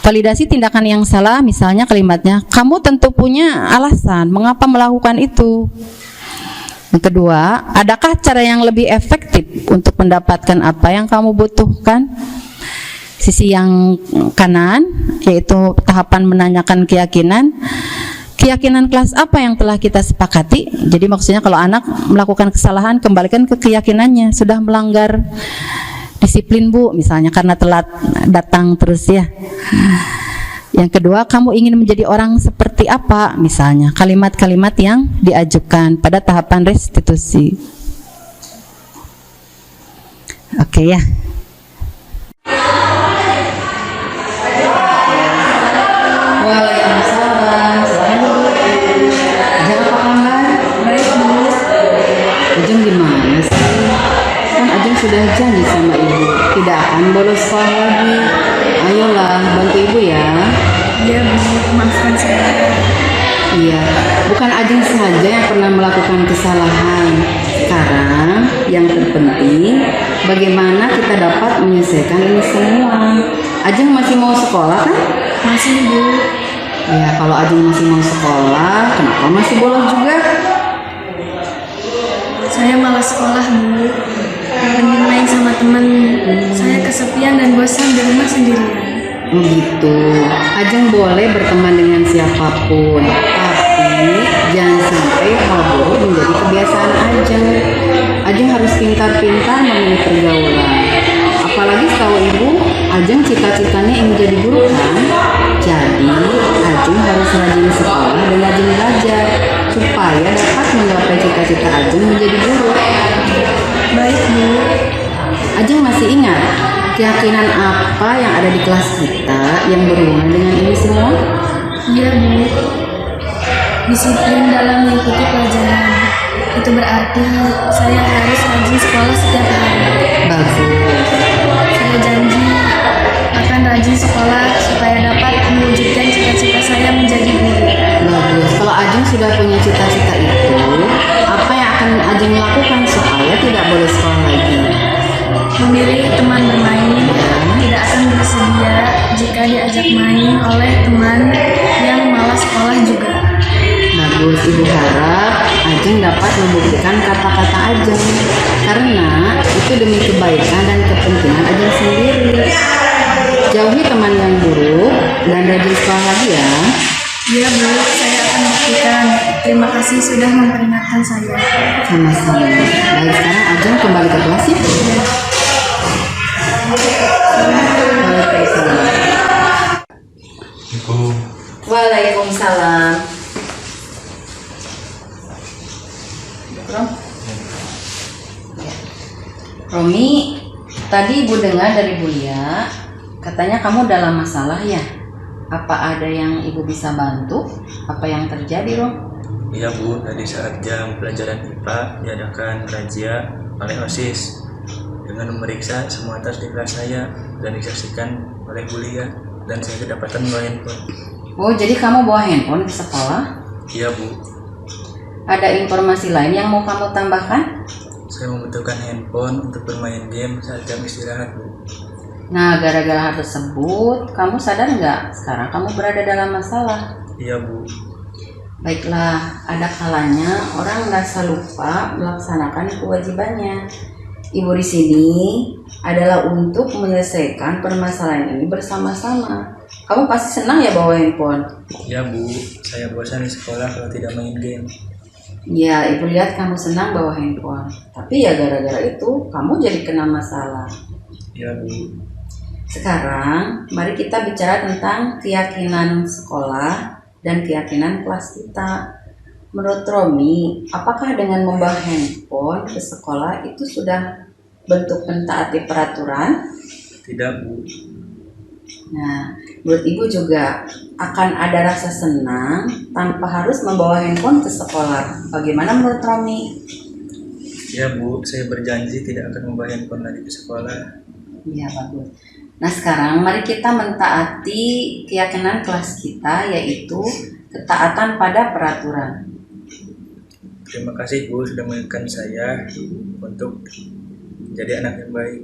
Validasi tindakan yang salah misalnya kalimatnya kamu tentu punya alasan mengapa melakukan itu. Yang kedua, adakah cara yang lebih efektif untuk mendapatkan apa yang kamu butuhkan? Sisi yang kanan, yaitu tahapan menanyakan keyakinan. Keyakinan kelas apa yang telah kita sepakati? Jadi maksudnya kalau anak melakukan kesalahan, kembalikan ke keyakinannya. Sudah melanggar disiplin Bu, misalnya karena telat datang terus ya. Yang kedua, kamu ingin menjadi orang seperti apa? Misalnya, kalimat-kalimat yang diajukan pada tahapan restitusi. Oke ya. Waalaikumsalam. Ajeng apa kabar? Baik Bu. Ajeng gimana sih? Kan Ajeng sudah janji sama Ibu tidak akan bolos sekolah lagi. Ayolah, bantu Ibu ya. Iya Bu, maafkan saya. Iya, bukan Ajeng saja yang pernah melakukan kesalahan. Sekarang yang terpenting bagaimana kita dapat menyelesaikan ini semua. Ajeng masih mau sekolah kan? Masih Bu. Ya, kalau Ajeng masih mau sekolah, kenapa masih bolos juga? Saya malas sekolah Bu. Pengen main sama teman. Saya kesepian dan bosan di rumah sendirian. Oh gitu. Ajeng boleh berteman dengan siapapun, tapi jangan sampai hal buruk menjadi kebiasaan Ajeng. Ajeng harus pintar-pintar memilih pergaulan. Apalagi setahu Ibu, Ajeng cita-citanya ingin jadi guru kan? Jadi Ajeng harus rajin sekolah dan rajin belajar supaya dapat menggapai cita-cita Ajeng menjadi guru. Baik Bu. Ajeng masih ingat keyakinan apa yang ada di kelas kita yang berhubungan dengan ini semua? Iya Bu. Disiplin dalam mengikuti pelajaran. Itu berarti saya harus rajin sekolah setiap hari. Bagus. Saya janji akan rajin sekolah supaya dapat mewujudkan cita-cita saya menjadi guru. Bagus. Kalau Ajeng sudah punya cita-cita itu, apa yang akan Ajeng lakukan supaya tidak boleh sekolah lagi? Memilih teman bermain, tidak akan bersedia jika diajak main oleh teman yang malas sekolah juga. Bagus, Ibu harap Ajeng dapat membuktikan kata-kata Ajeng karena itu demi kebaikan dan kepentingan Ajeng sendiri. Jauhi teman yang buruk dan rajin sekolah lagi ya. Iya Bu, saya akan buktikan. Terima kasih sudah memperingatkan saya. Sama-sama. Baik, sekarang Ajeng kembali ke kelas ya. Waalaikumsalam. Waalaikumsalam. Romi, tadi Ibu dengar dari Bu Lia, katanya kamu dalam masalah ya? Apa ada yang Ibu bisa bantu? Apa yang terjadi, Rom? Iya Bu, tadi saat jam pelajaran IPA diadakan razia oleh OSIS dengan memeriksa semua tas di kelas saya dan disaksikan oleh Bu Lia dan saya kedapatan bawa handphone. Oh, jadi kamu bawa handphone ke sekolah? Iya Bu, Ada informasi lain yang mau kamu tambahkan? Saya membutuhkan handphone untuk bermain game saat jam istirahat, Bu. Nah, gara-gara hal tersebut, kamu sadar nggak sekarang kamu berada dalam masalah? Iya, Bu. Baiklah, ada kalanya orang merasa lupa melaksanakan kewajibannya. Ibu di sini adalah untuk menyelesaikan permasalahan ini bersama-sama. Kamu pasti senang ya bawa handphone? Iya, Bu. Saya bosan di sekolah kalau tidak main game. Ya, ibu lihat kamu senang bawa handphone. Tapi ya gara-gara itu kamu jadi kena masalah. Iya, Bu. Sekarang, mari kita bicara tentang keyakinan sekolah dan keyakinan kelas kita. Menurut Romi, apakah dengan membawa handphone ke sekolah itu sudah bentuk mentaati peraturan? Tidak, Bu. Nah, menurut ibu juga akan ada rasa senang tanpa harus membawa handphone ke sekolah. Bagaimana menurut Romi? Ya, Bu. Saya berjanji tidak akan membawa handphone lagi ke sekolah. Iya, bagus. Nah, sekarang mari kita mentaati keyakinan kelas kita, yaitu ketaatan pada peraturan. Terima kasih, Bu, sudah mengingatkan saya untuk menjadi anak yang baik.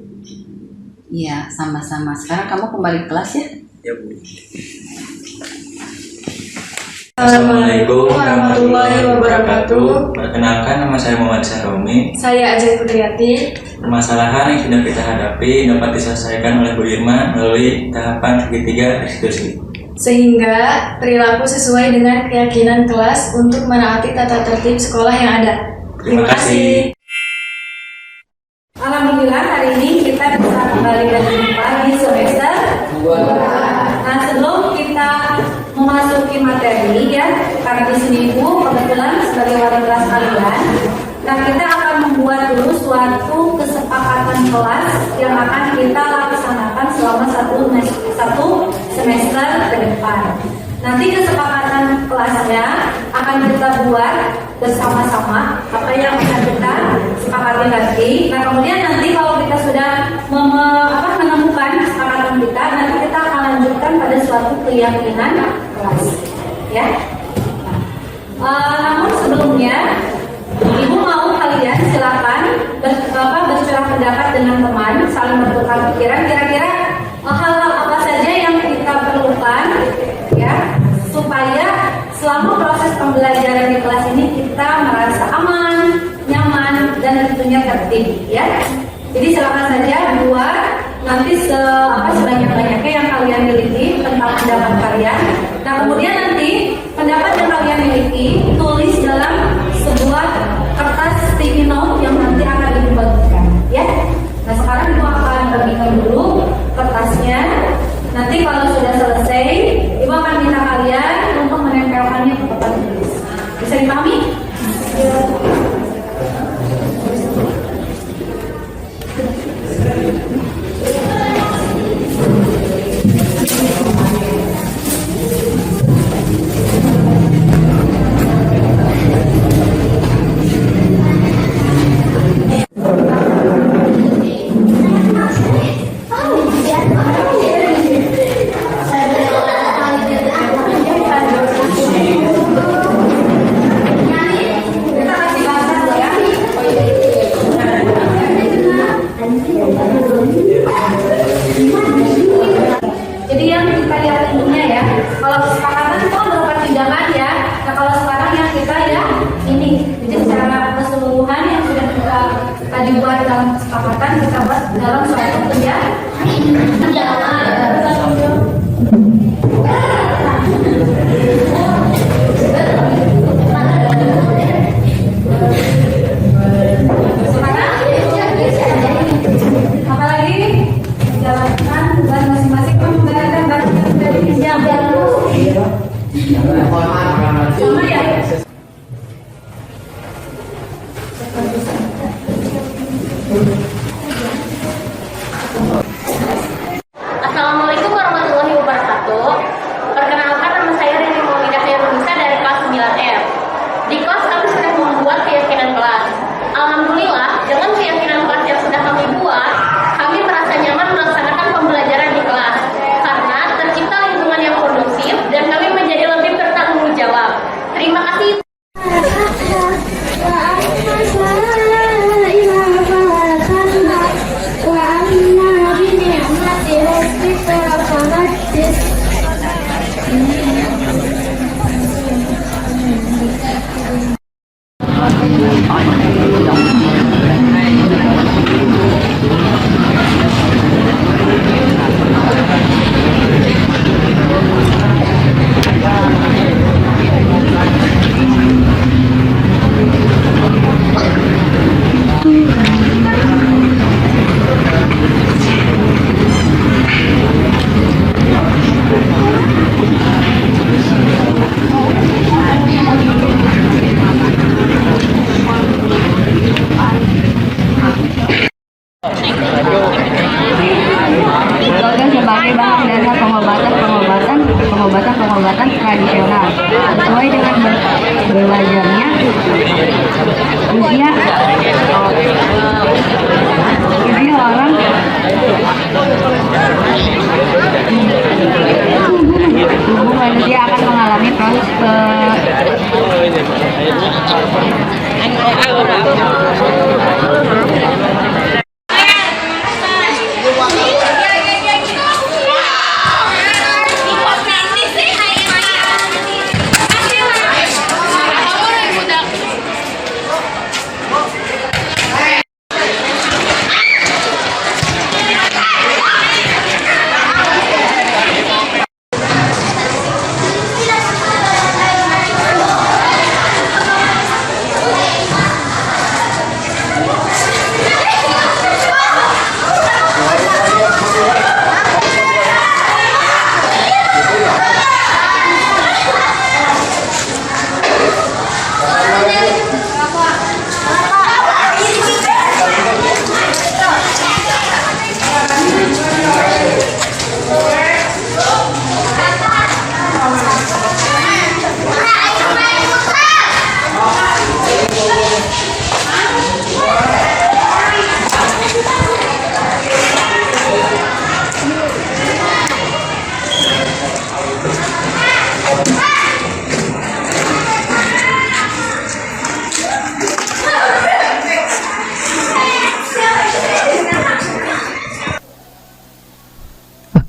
Iya, sama-sama. Sekarang kamu kembali ke kelas ya. Ya, Bu. Assalamualaikum warahmatullahi wabarakatuh. Perkenalkan, nama saya Muhammad Syahromi. Saya Ajay Pudriyati. Permasalahan yang sedang kita hadapi dapat diselesaikan oleh Bu Irma melalui tahapan segitiga restitusi. Sehingga perilaku sesuai dengan keyakinan kelas untuk menaati tata tertib sekolah yang ada. Terima kasih. Alhamdulillah hari ini kita bisa kembali berjumpa di semester 2. Nah, sebelum kita memasuki materi ya, karena di sini Ibu kebetulan sebagai wali kelas kalian, nah kita akan membuat dulu suatu kesepakatan kelas yang akan kita laksanakan selama satu semester ke depan. Nanti kesepakatan kelasnya akan kita buat bersama-sama apa yang akan kita sepakati nanti. Nah, kemudian nanti kalau kita sudah menemukan kesepakatan kita, nanti kita akan lanjutkan pada suatu keyakinan kelas, ya. Namun sebelumnya, Ibu mau kalian silakan bercurah pendapat dengan teman, saling bertukar pikiran. Kira-kira hal-hal apa saja yang kita perlukan, ya, supaya selama proses pembelajaran di kelas ini kita merasa aman, nyaman, dan tentunya tertib, ya. Jadi silakan saja buat nanti sebanyak-banyaknya yang kalian miliki tentang pendapat kalian. Nah, kemudian nanti pendapat yang kalian miliki tulis dalam sebuah kertas sticky note yang nanti akan dibagikan, ya. Nah, sekarang Ibu akan bagikan dulu kertasnya. Nanti kalau sudah selesai, Ibu akan minta kalian untuk menempelkannya ke papan tulis. Bisa dipahami? Ya. Jadi yang kita lihat ininya ya, kalau kesepakatan itu berupa tindakan ya. Nah, kalau sekarang yang kita ya ini, jadi secara keseluruhan yang sudah kita tadi buat dalam kesepakatan kita buat dalam suatu tindakan. Apalagi jalankan dan masing-masing menggunakan bagian dari pinjam sama ya. Assalamualaikum warahmatullahi wabarakatuh. pengobatan tradisional sesuai dengan belajarnya usia orang tubuh manusia akan mengalami proses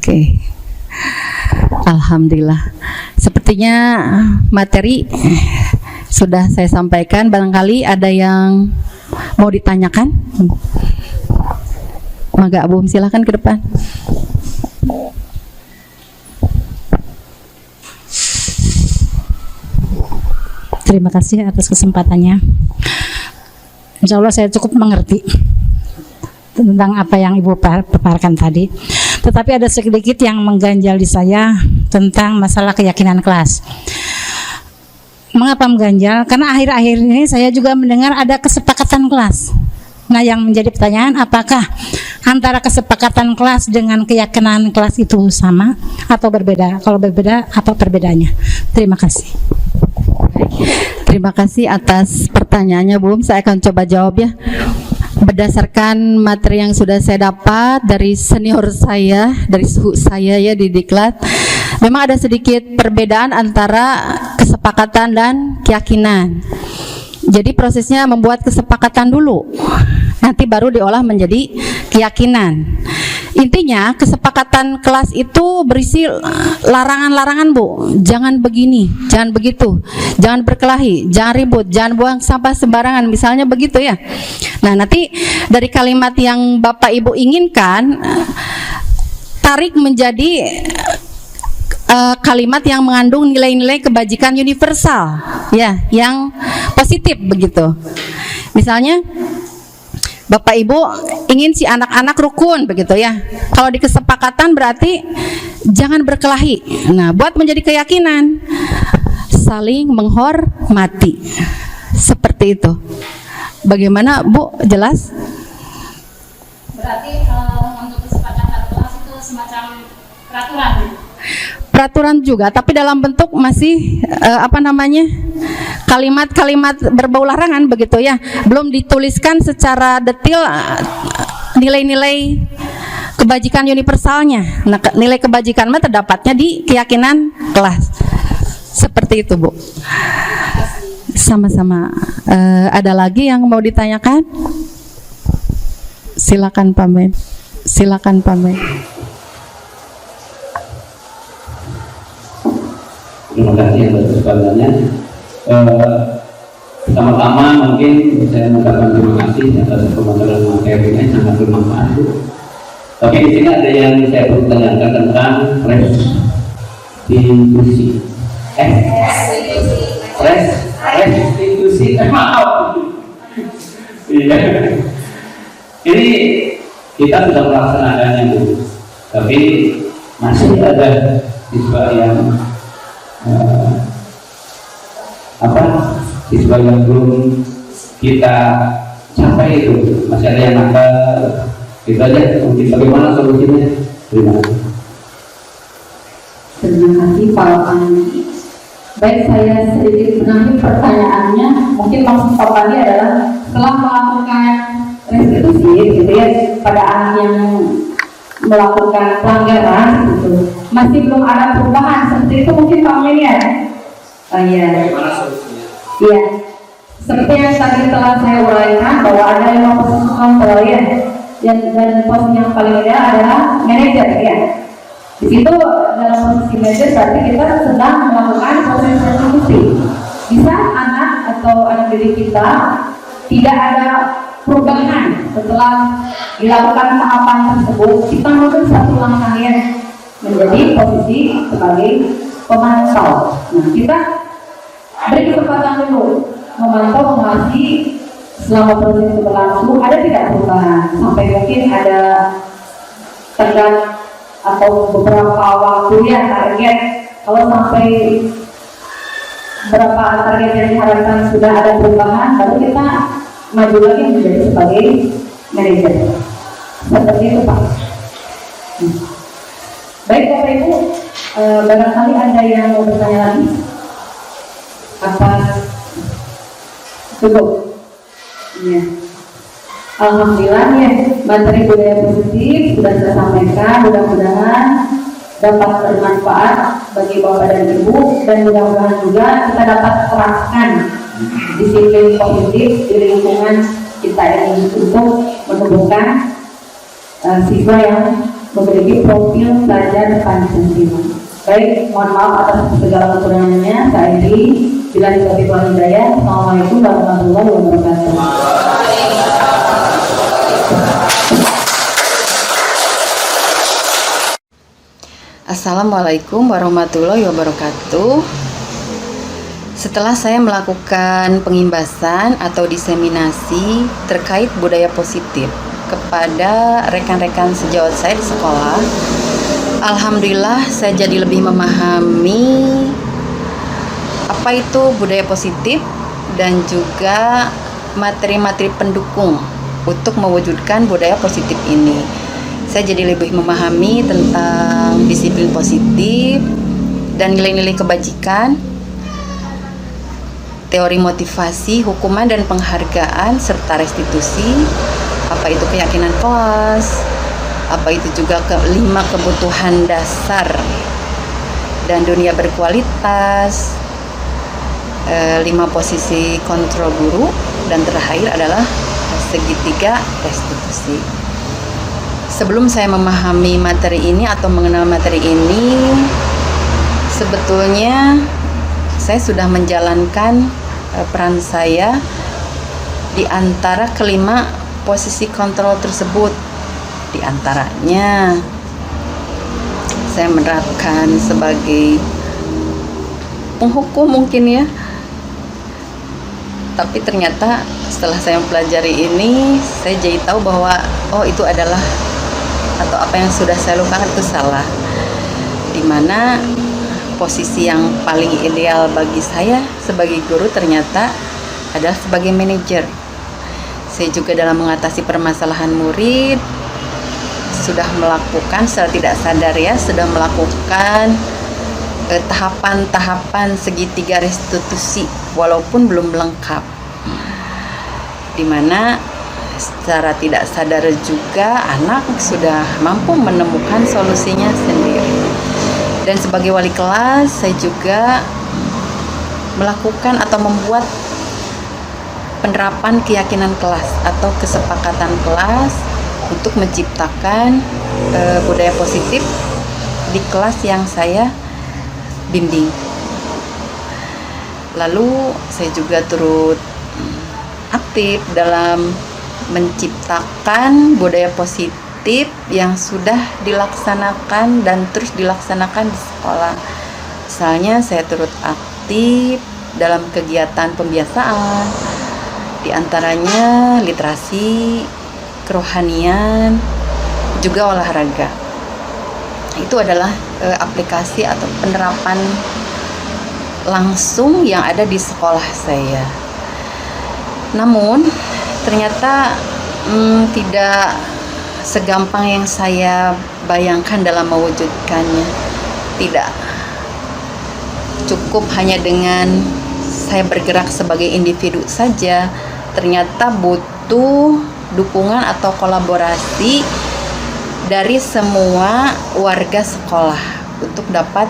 Oke. Alhamdulillah. Sepertinya materi sudah saya sampaikan. Barangkali ada yang mau ditanyakan? Mangga Bu, silakan ke depan. Terima kasih atas kesempatannya. Insya Allah saya cukup mengerti tentang apa yang Ibu paparkan tadi. Tetapi ada sedikit yang mengganjal di saya tentang masalah keyakinan kelas. Mengapa mengganjal? Karena akhir-akhir ini saya juga mendengar ada kesepakatan kelas. Nah, yang menjadi pertanyaan, apakah antara kesepakatan kelas dengan keyakinan kelas itu sama atau berbeda? Kalau berbeda, apa perbedaannya? Terima kasih. Terima kasih atas pertanyaannya, Bu. Saya akan coba jawab ya. Berdasarkan materi yang sudah saya dapat dari senior saya, dari suhu saya ya di Diklat, memang ada sedikit perbedaan antara kesepakatan dan keyakinan. Jadi prosesnya membuat kesepakatan dulu, nanti baru diolah menjadi keyakinan. Intinya kesepakatan kelas itu berisi larangan-larangan, Bu. Jangan begini, jangan begitu, jangan berkelahi, jangan ribut, jangan buang sampah sembarangan, misalnya begitu ya. Nah, nanti dari kalimat yang Bapak Ibu inginkan, tarik menjadi kalimat yang mengandung nilai-nilai kebajikan universal, ya, yang positif begitu. Misalnya Bapak Ibu ingin si anak-anak rukun begitu ya. Kalau di kesepakatan berarti jangan berkelahi. Nah, buat menjadi keyakinan saling menghormati. Seperti itu. Bagaimana Bu? Jelas? Berarti untuk kesepakatan kelas itu semacam peraturan. Peraturan juga, tapi dalam bentuk masih kalimat-kalimat berbau larangan begitu ya. Belum dituliskan secara detail nilai-nilai kebajikan universalnya. Nah, nilai kebajikan mah terdapatnya di keyakinan kelas. Seperti itu, Bu. Sama-sama. Ada lagi yang mau ditanyakan? Silakan Pak. Silakan Pak. Terima kasih atas kesempatannya. Pertama-tama mungkin saya mengucapkan terima kasih atas pemaparan materinya, sangat bermanfaat. Tapi di sini ada yang saya perlu tanyakan tentang restitusi. Restitusi. Maaf. Iya. Ini kita sudah melaksanakannya, Bu. Tapi masih ada siswa yang siswa yang belum kita capai itu, masih ada yang nakal. Itu aja mungkin. Bagaimana solusinya? Terima kasih. Terima kasih Pak Pandi. Baik, saya sedikit menanggapi pertanyaannya. Mungkin maksud Pak Pandi adalah setelah melakukan restitusi gitu ya pada anak yang melakukan pelanggaran gitu, masih belum ada perubahan seperti itu mungkin Pak Melian. Oh iya. Iya. Seperti yang tadi telah saya uraikan bahwa ada 5 posisi kontrol ya, dan posisi yang paling ideal adalah manajer ya. Di situ dalam posisi manajer berarti kita sedang melakukan proses restitusi. Bisa anak atau anak didik kita tidak ada perubahan setelah dilakukan tahapan tersebut, kita mengambil satu langkah yang menjadi posisi sebagai pemantau. Nah, kita beri kesempatan dulu memantau, mengawasi selama proses itu berlangsung, ada tidak perubahan sampai mungkin ada tenggat atau beberapa waktu ya target. Kalau sampai berapa target yang diharapkan sudah ada perubahan, baru kita maju lagi menjadi sebagai manajer. Seperti itu Pak. Baik Bapak Ibu, barangkali ada yang mau bertanya lagi? Apa cukup? Ya. Alhamdulillah ya, materi budaya positif sudah saya sampaikan. Mudah-mudahan dapat bermanfaat bagi Bapak dan Ibu, dan mudah-mudahan juga kita dapat terapkan disiplin positif di lingkungan kita ini untuk menumbuhkan siswa yang memiliki profil pelajar Pancasila. Baik, mohon maaf atas segala kekurangannya. Saya ini bila dikasih Tuhan hidayah. Assalamualaikum warahmatullahi wabarakatuh. Assalamualaikum warahmatullahi wabarakatuh. Setelah saya melakukan pengimbasan atau diseminasi terkait budaya positif kepada rekan-rekan sejawat saya di sekolah, alhamdulillah saya jadi lebih memahami apa itu budaya positif dan juga materi-materi pendukung untuk mewujudkan budaya positif ini. Saya jadi lebih memahami tentang disiplin positif dan nilai-nilai kebajikan, teori motivasi, hukuman dan penghargaan, serta restitusi, apa itu keyakinan kelas, apa itu juga 5 kebutuhan dasar dan dunia berkualitas, 5 posisi kontrol guru, dan terakhir adalah segitiga restitusi. Sebelum saya memahami materi ini atau mengenal materi ini, sebetulnya saya sudah menjalankan peran saya di antara kelima posisi kontrol tersebut. Di antaranya saya menerapkan sebagai penghukum mungkin ya. Tapi ternyata setelah saya mempelajari ini, saya jadi tahu bahwa itu adalah atau apa yang sudah saya lakukan itu salah. Dimana posisi yang paling ideal bagi saya sebagai guru ternyata adalah sebagai manajer. Saya juga dalam mengatasi permasalahan murid sudah melakukan secara tidak sadar ya, sudah melakukan tahapan-tahapan segitiga restitusi walaupun belum lengkap, dimana secara tidak sadar juga anak sudah mampu menemukan solusinya sendiri. Dan sebagai wali kelas, saya juga melakukan atau membuat penerapan keyakinan kelas atau kesepakatan kelas untuk menciptakan budaya positif di kelas yang saya bimbing. Lalu saya juga turut aktif dalam menciptakan budaya positif yang sudah dilaksanakan dan terus dilaksanakan di sekolah. Misalnya saya turut aktif dalam kegiatan pembiasaan, diantaranya literasi, kerohanian, juga olahraga. Itu adalah aplikasi atau penerapan langsung yang ada di sekolah saya. Namun ternyata tidak segampang yang saya bayangkan dalam mewujudkannya. Tidak cukup hanya dengan saya bergerak sebagai individu saja, ternyata butuh dukungan atau kolaborasi dari semua warga sekolah untuk dapat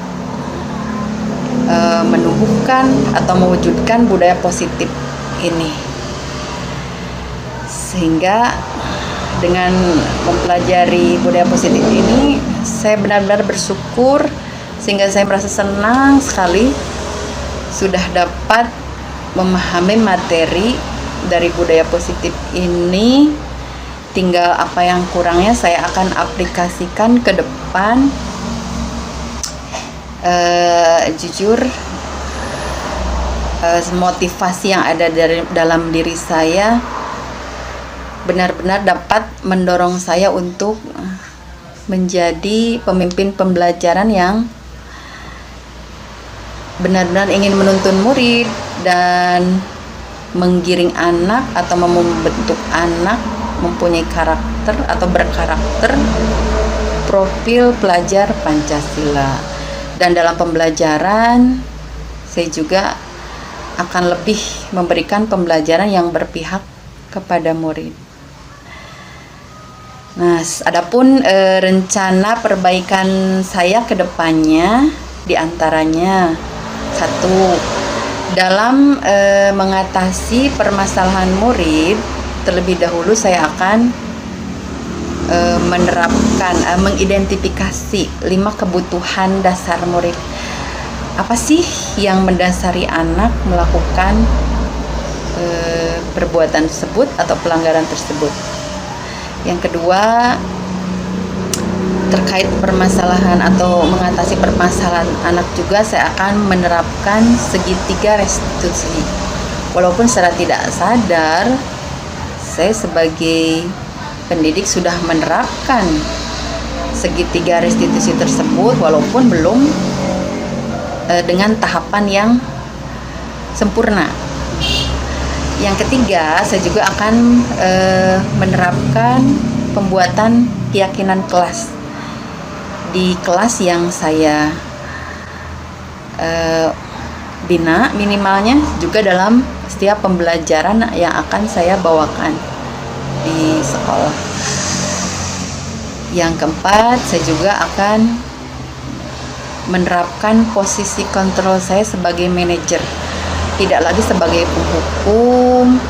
menumbuhkan atau mewujudkan budaya positif ini. Sehingga dengan mempelajari budaya positif ini, saya benar-benar bersyukur, sehingga saya merasa senang sekali sudah dapat memahami materi dari budaya positif ini. Tinggal apa yang kurangnya saya akan aplikasikan ke depan. Jujur, motivasi yang ada dalam diri saya benar-benar dapat mendorong saya untuk menjadi pemimpin pembelajaran yang benar-benar ingin menuntun murid dan menggiring anak atau membentuk anak mempunyai karakter atau berkarakter profil pelajar Pancasila. Dan dalam pembelajaran saya juga akan lebih memberikan pembelajaran yang berpihak kepada murid. Nah, adapun rencana perbaikan saya ke depannya diantaranya, 1, dalam mengatasi permasalahan murid, terlebih dahulu saya akan menerapkan, mengidentifikasi 5 kebutuhan dasar murid. Apa sih yang mendasari anak melakukan perbuatan tersebut atau pelanggaran tersebut? Yang kedua, terkait permasalahan atau mengatasi permasalahan anak juga saya akan menerapkan segitiga restitusi. Walaupun secara tidak sadar saya sebagai pendidik sudah menerapkan segitiga restitusi tersebut, walaupun belum dengan tahapan yang sempurna. Yang ketiga, saya juga akan menerapkan pembuatan keyakinan kelas di kelas yang saya bina, minimalnya juga dalam setiap pembelajaran yang akan saya bawakan di sekolah. Yang keempat, saya juga akan menerapkan posisi kontrol saya sebagai manajer, tidak lagi sebagai penghukum.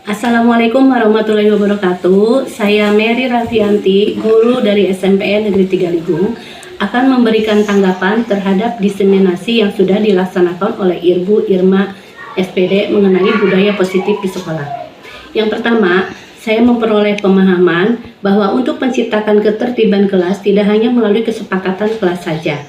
Assalamualaikum warahmatullahi wabarakatuh. Saya Mary Rafianti, guru dari SMPN Negeri 3 Ligung, akan memberikan tanggapan terhadap diseminasi yang sudah dilaksanakan oleh Ibu Irma SPD mengenai budaya positif di sekolah. Yang pertama, saya memperoleh pemahaman bahwa untuk menciptakan ketertiban kelas tidak hanya melalui kesepakatan kelas saja,